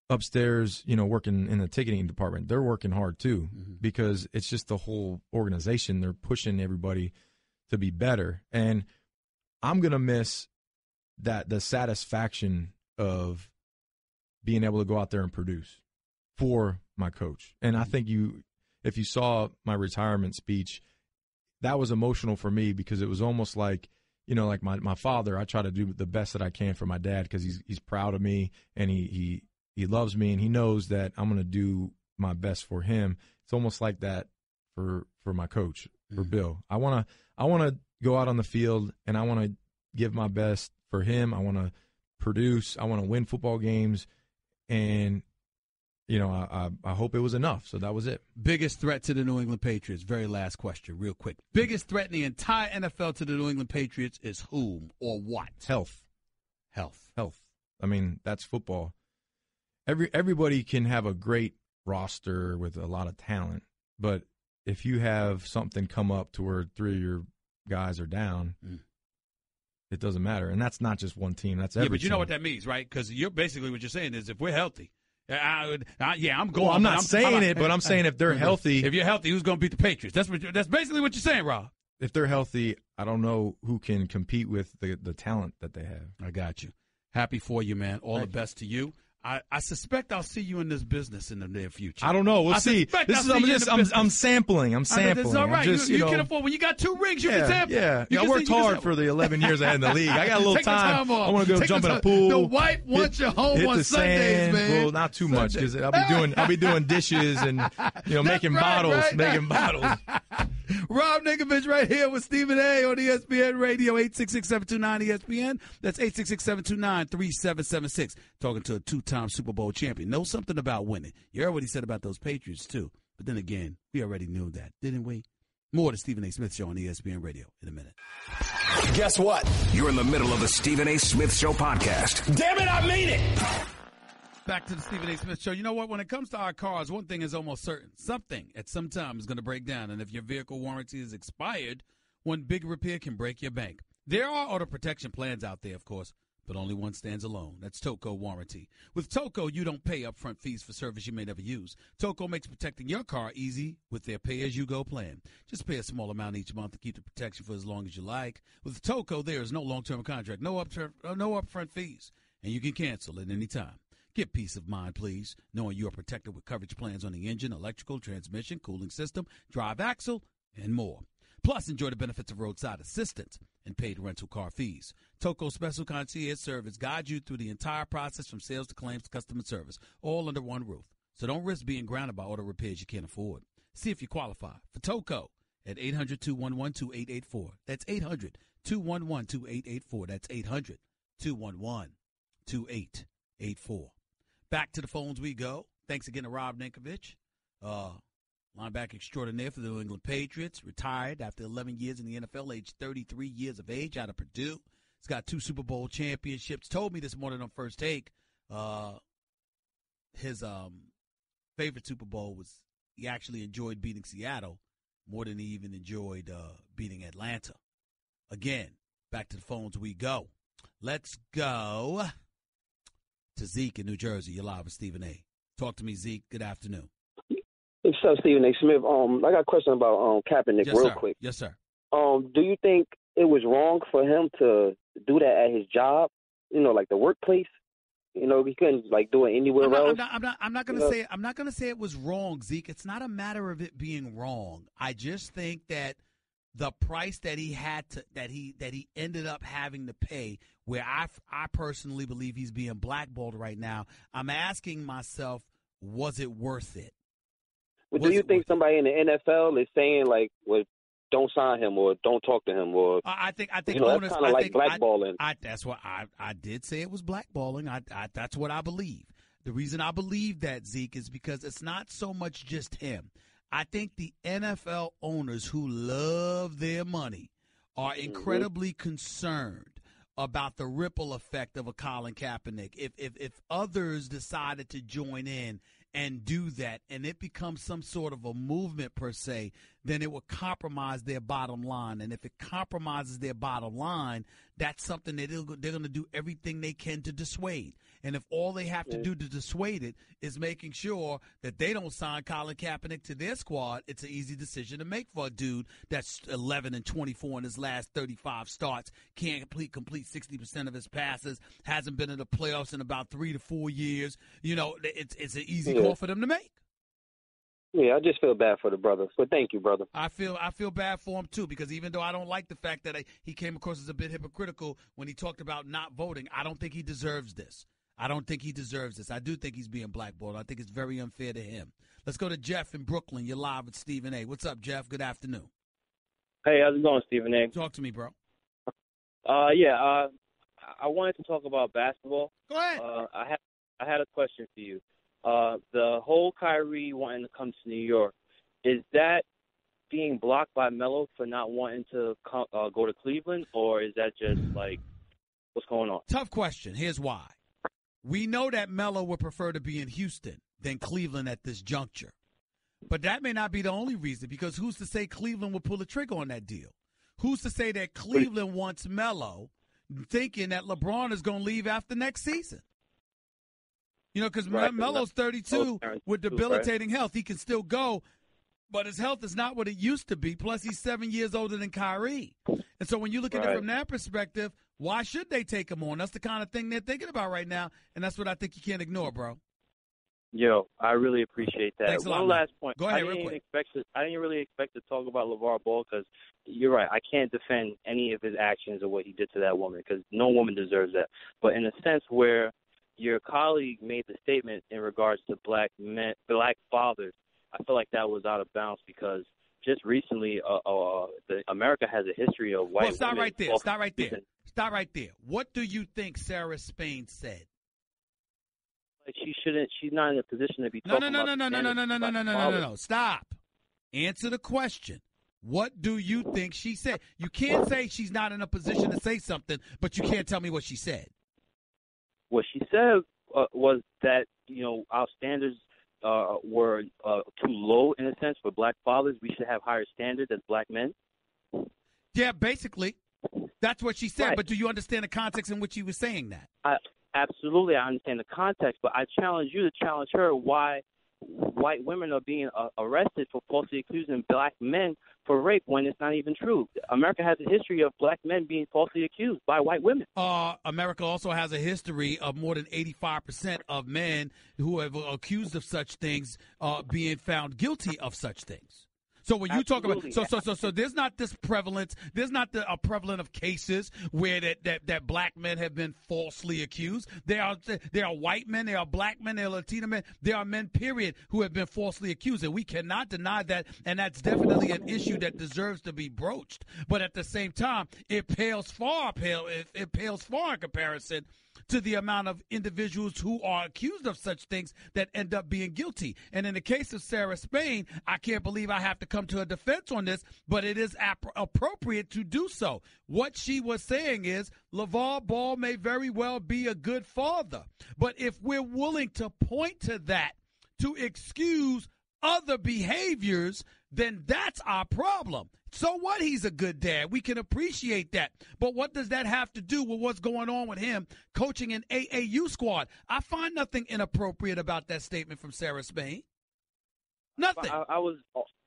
upstairs, working in the ticketing department. They're working hard too, because it's just the whole organization. They're pushing everybody to be better. And I'm going to miss the satisfaction of being able to go out there and produce for my coach. And I think if you saw my retirement speech, that was emotional for me because it was almost like, like my father. I try to do the best that I can for my dad because he's proud of me and he loves me and he knows that I'm going to do my best for him. It's almost like that for my coach, for Bill. I want to go out on the field and I want to give my best for him. I want to produce. I want to win football games. And, I hope it was enough. So that was it. Biggest threat to the New England Patriots. Very last question, real quick. Biggest threat in the entire NFL to the New England Patriots is whom or what? Health. Health. I mean, that's football. Everybody can have a great roster with a lot of talent, but if you have something come up to where 3 of your guys are down, it doesn't matter. And that's not just one team. That's every but you team. know what that means, right? Because you're basically what you're saying is if we're healthy, I'm going. Well, I'm not saying it, but I'm saying if they're healthy. If you're healthy, who's going to beat the Patriots? That's basically what you're saying, Rob. If they're healthy, I don't know who can compete with the talent that they have. I got you. Happy for you, man. All the best to you. I suspect I'll see you in this business in the near future. I don't know. We'll see. I'm sampling. I'm sampling. It's all right. You can afford when you got 2 rings. You can sample. Yeah. I worked hard for the 11 years I had in the league. I got a little time. I want to go jump in a pool. The wife wants you home on Sundays, man. Well, not too much because I'll be doing dishes and making bottles. Rob Ninkovich right here with Stephen A. on ESPN Radio, 866-729-ESPN. That's 866-729-3776. Talking to a 2-time Super Bowl champion. Know something about winning. You heard what he said about those Patriots, too. But then again, we already knew that, didn't we? More to Stephen A. Smith Show on ESPN Radio in a minute. Guess what? You're in the middle of the Stephen A. Smith Show podcast. Damn it, I mean it! Back to the Stephen A. Smith Show. You know what? When it comes to our cars, one thing is almost certain. Something at some time is going to break down. And if your vehicle warranty is expired, one big repair can break your bank. There are auto protection plans out there, of course, but only one stands alone. That's Toco Warranty. With Toco, you don't pay upfront fees for service you may never use. Toco makes protecting your car easy with their pay-as-you-go plan. Just pay a small amount each month to keep the protection for as long as you like. With Toco, there is no long-term contract, no upfront fees, and you can cancel at any time. Get peace of mind, please, knowing you are protected with coverage plans on the engine, electrical, transmission, cooling system, drive axle, and more. Plus, enjoy the benefits of roadside assistance and paid rental car fees. Toco's special concierge service guides you through the entire process from sales to claims to customer service, all under one roof. So don't risk being grounded by auto repairs you can't afford. See if you qualify for Toco at 800-211-2884. That's 800-211-2884. That's 800-211-2884. Back to the phones we go. Thanks again to Rob Ninkovich, linebacker extraordinaire for the New England Patriots, retired after 11 years in the NFL, age 33 years of age, out of Purdue. He's got 2 Super Bowl championships. Told me this morning on First Take his favorite Super Bowl was he actually enjoyed beating Seattle more than he even enjoyed beating Atlanta. Again, back to the phones we go. Let's go to Zeke in New Jersey. You're live with Stephen A. Talk to me, Zeke. Good afternoon. What's up, Stephen A. Smith? I got a question about Kaepernick quick. Yes, sir. Do you think it was wrong for him to do that at his job? Like the workplace. He couldn't do it anywhere else. I'm not going to say. I'm not going to say it was wrong, Zeke. It's not a matter of it being wrong. I just think that the price that he had to that he ended up having to pay, where I personally believe he's being blackballed right now. I'm asking myself, was it worth it? Well, do you think somebody in the NFL is saying don't sign him or don't talk to him, or I think owners, that's kind of like blackballing. That's what I did say it was blackballing. That's what I believe. The reason I believe that, Zeke, is because it's not so much just him. I think the NFL owners who love their money are incredibly concerned about the ripple effect of a Colin Kaepernick. If others decided to join in and do that, and it becomes some sort of a movement per se, then it will compromise their bottom line. And if it compromises their bottom line, that's something that they're going to do everything they can to dissuade. And if all they have to do to dissuade it is making sure that they don't sign Colin Kaepernick to their squad, it's an easy decision to make for a dude that's 11-24 in his last 35 starts, can't complete 60% of his passes, hasn't been in the playoffs in about 3 to 4 years. It's an easy call for them to make. Yeah, I just feel bad for the brother. So thank you, brother. I feel bad for him, too, because even though I don't like the fact that he came across as a bit hypocritical when he talked about not voting, I don't think he deserves this. I do think he's being blackballed. I think it's very unfair to him. Let's go to Jeff in Brooklyn. You're live with Stephen A. What's up, Jeff? Good afternoon. Hey, how's it going, Stephen A? Talk to me, bro. I wanted to talk about basketball. Go ahead. I had a question for you. The whole Kyrie wanting to come to New York, is that being blocked by Melo for not wanting to go to Cleveland, or is that just what's going on? Tough question. Here's why. We know that Melo would prefer to be in Houston than Cleveland at this juncture. But that may not be the only reason, because who's to say Cleveland would pull the trigger on that deal? Who's to say that Cleveland wants Melo thinking that LeBron is going to leave after next season? You know, because Right, Melo's 32 with debilitating health. He can still go, but his health is not what it used to be. Plus, he's 7 years older than Kyrie. And so when you look at it from that perspective, why should they take him on? That's the kind of thing they're thinking about right now, and that's what I think you can't ignore, bro. Yo, I really appreciate that. Thanks a lot, One last point. Go ahead, I didn't really expect to talk about LeVar Ball because you're right. I can't defend any of his actions or what he did to that woman because no woman deserves that. But in a sense where your colleague made the statement in regards to black fathers, I feel like that was out of bounds because just recently, America has a history of white women. Stop right there. What do you think Sarah Spain said? Like she's not in a position to be talking about. No. Stop. Answer the question. What do you think she said? You can't say she's not in a position to say something, but you can't tell me what she said. What she said was that, our standards were too low in a sense for black fathers. We should have higher standards as black men. Yeah, basically. That's what she said. Right. But do you understand the context in which she was saying that? Absolutely, I understand the context, but I challenge you to challenge her why white women are being arrested for falsely accusing black men for rape when it's not even true. America has a history of black men being falsely accused by white women. America also has a history of more than 85% of men who have accused of such things being found guilty of such things. So when you talk about so there's not this prevalence, there's not a prevalent of cases where that black men have been falsely accused. There are white men, there are black men, there are Latino men, there are men, period, who have been falsely accused, and we cannot deny that, and that's definitely an issue that deserves to be broached. But at the same time, it pales far in comparison to the amount of individuals who are accused of such things that end up being guilty. And in the case of Sarah Spain, I can't believe I have to come to her defense on this, but it is appropriate to do so. What she was saying is LeVar Ball may very well be a good father, but if we're willing to point to that to excuse other behaviors, then that's our problem. So what? He's a good dad. We can appreciate that. But what does that have to do with what's going on with him coaching an AAU squad? I find nothing inappropriate about that statement from Sarah Spain. Nothing. I was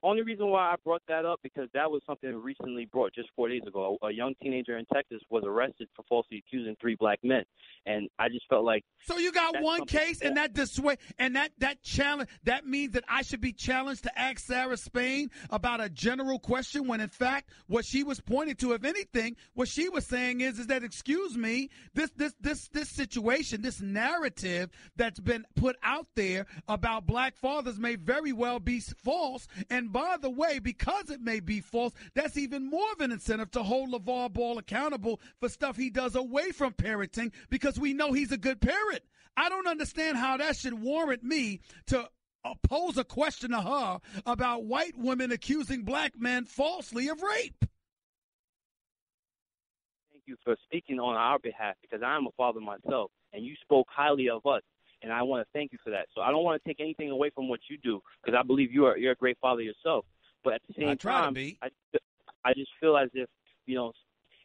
only reason why I brought that up because that was something recently brought just 4 days ago. A young teenager in Texas was arrested for falsely accusing 3 black men, and I just felt like. So you got one case, and that challenge. That means that I should be challenged to ask Sarah Spain about a general question when, in fact, what she was pointing to, if anything, what she was saying is that, excuse me, this situation, this narrative that's been put out there about black fathers may very well be false. And by the way, because it may be false, that's even more of an incentive to hold LeVar Ball accountable for stuff he does away from parenting, because we know he's a good parent. I don't understand how that should warrant me to pose a question to her about white women accusing black men falsely of rape. Thank you for speaking on our behalf, because I am a father myself, and you spoke highly of us. And I want to thank you for that. So I don't want to take anything away from what you do, because I believe you're a great father yourself. But at the same time, I just feel as if,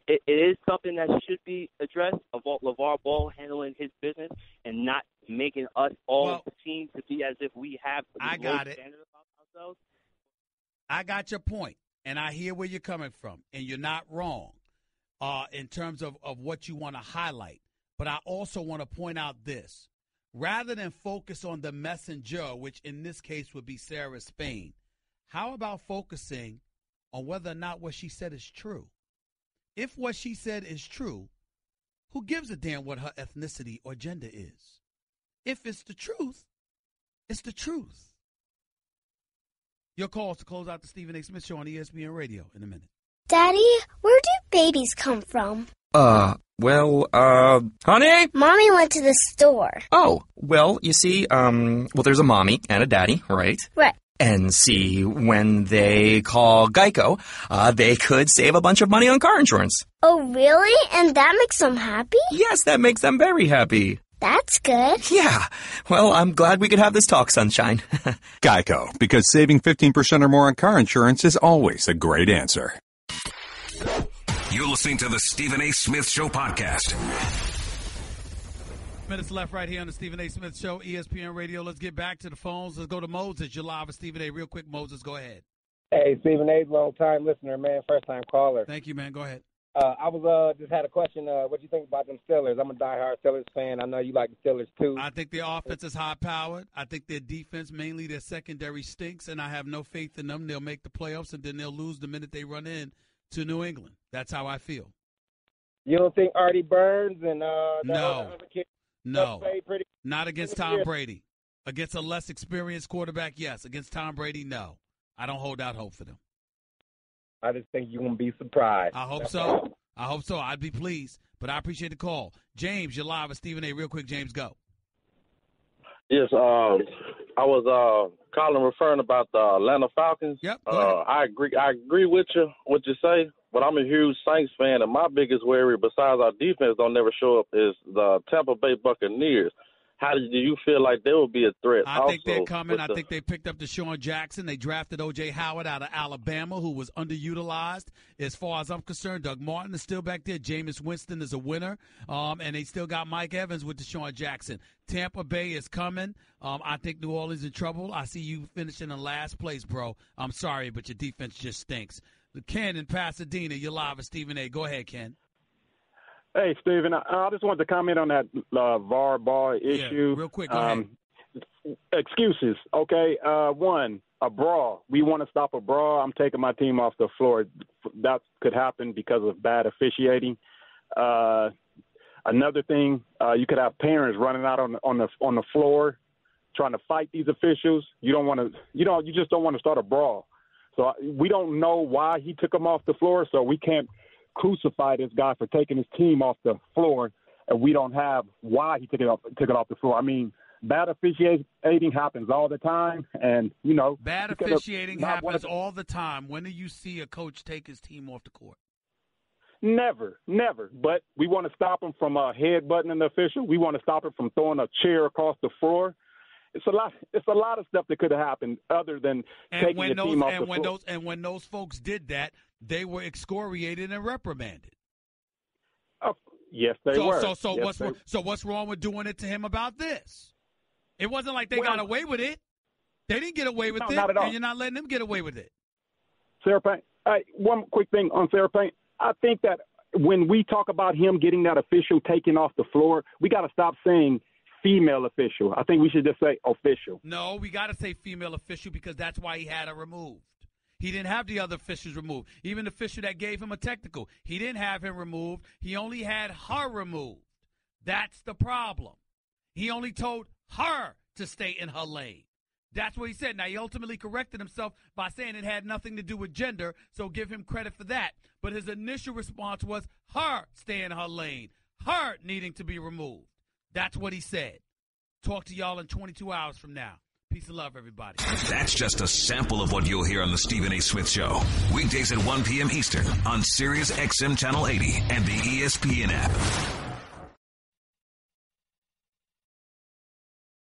it is something that should be addressed about LeVar Ball handling his business and not making us all seem to be as if we have a low standard about ourselves. I got your point, and I hear where you're coming from, and you're not wrong in terms of what you want to highlight. But I also want to point out this. Rather than focus on the messenger, which in this case would be Sarah Spain, how about focusing on whether or not what she said is true? If what she said is true, who gives a damn what her ethnicity or gender is? If it's the truth, it's the truth. Your calls to close out the Stephen A. Smith Show on ESPN Radio in a minute. Daddy, where do babies come from? Honey? Mommy went to the store. Oh, well, you see, there's a mommy and a daddy, right? Right. And see, when they call Geico, they could save a bunch of money on car insurance. Oh, really? And that makes them happy? Yes, that makes them very happy. That's good. Yeah. Well, I'm glad we could have this talk, sunshine. Geico, because saving 15% or more on car insurance is always a great answer. You're listening to the Stephen A. Smith Show podcast. minutes left right here on the Stephen A. Smith Show, ESPN Radio. Let's get back to the phones. Let's go to Moses. You're live with Stephen A. Real quick, Moses, go ahead. Hey, Stephen A. long-time listener, man, first-time caller. Thank you, man. Go ahead. I was just had a question. What do you think about them Steelers? I'm a diehard Steelers fan. I know you like the Steelers, too. I think their offense is high-powered. I think their defense, mainly their secondary, stinks, and I have no faith in them. They'll make the playoffs, and then they'll lose the minute they run in to New England. That's how I feel. You don't think Artie Burns and No. other kid No, not against Tom Brady. Against a less experienced quarterback, yes. Against Tom Brady, no. I don't hold out hope for them. I just think you're going to be surprised. I hope so. I hope so. I'd be pleased. But I appreciate the call. James, you're live with Stephen A. Real quick, James, go. Yes, I was calling referring about the Atlanta Falcons. Yep. I agree with you, what you say, but I'm a huge Saints fan, and my biggest worry, besides our defense don't never show up, is the Tampa Bay Buccaneers. How do you feel like they will be a threat? I think they're coming. I think they picked up Deshaun Jackson. They drafted O.J. Howard out of Alabama, who was underutilized. As far as I'm concerned, Doug Martin is still back there. Jameis Winston is a winner. And they still got Mike Evans with Deshaun Jackson. Tampa Bay is coming. I think New Orleans in trouble. I see you finishing in last place, bro. I'm sorry, but your defense just stinks. Ken in Pasadena, you're live with Stephen A. Go ahead, Ken. Hey, Stephen, I just wanted to comment on that VAR ball issue. Yeah, real quick, go ahead. Excuses, okay? One, a brawl. We want to stop a brawl. I'm taking my team off the floor. That could happen because of bad officiating. Another thing, you could have parents running out on the floor trying to fight these officials. You just don't want to start a brawl. So we don't know why he took them off the floor, so we can't crucify this guy for taking his team off the floor, and we don't have why he took it off the floor. I mean, bad officiating happens all the time, and bad officiating happens all the time. When do you see a coach take his team off the court? Never. But we want to stop him from headbutting an official. We want to stop him from throwing a chair across the floor. It's a lot of stuff that could have happened other than taking the team off the floor. And when those folks did that, they were excoriated and reprimanded. Yes, they were. So what's wrong with doing it to him about this? It wasn't like they got away with it. They didn't get away with it, not at all. and you're not letting them get away with it. Sarah Payne, one quick thing on Sarah Payne. I think that when we talk about him getting that official taken off the floor, we got to stop saying female official. I think we should just say official. No, we got to say female official because that's why he had her removed. He didn't have the other officials removed. Even the official that gave him a technical, he didn't have him removed. He only had her removed. That's the problem. He only told her to stay in her lane. That's what he said. Now, he ultimately corrected himself by saying it had nothing to do with gender, so give him credit for that. But his initial response was her stay in her lane, her needing to be removed. That's what he said. Talk to y'all in 22 hours from now. Peace and love, everybody. That's just a sample of what you'll hear on the Stephen A. Smith Show. Weekdays at 1 p.m. Eastern on Sirius XM Channel 80 and the ESPN app.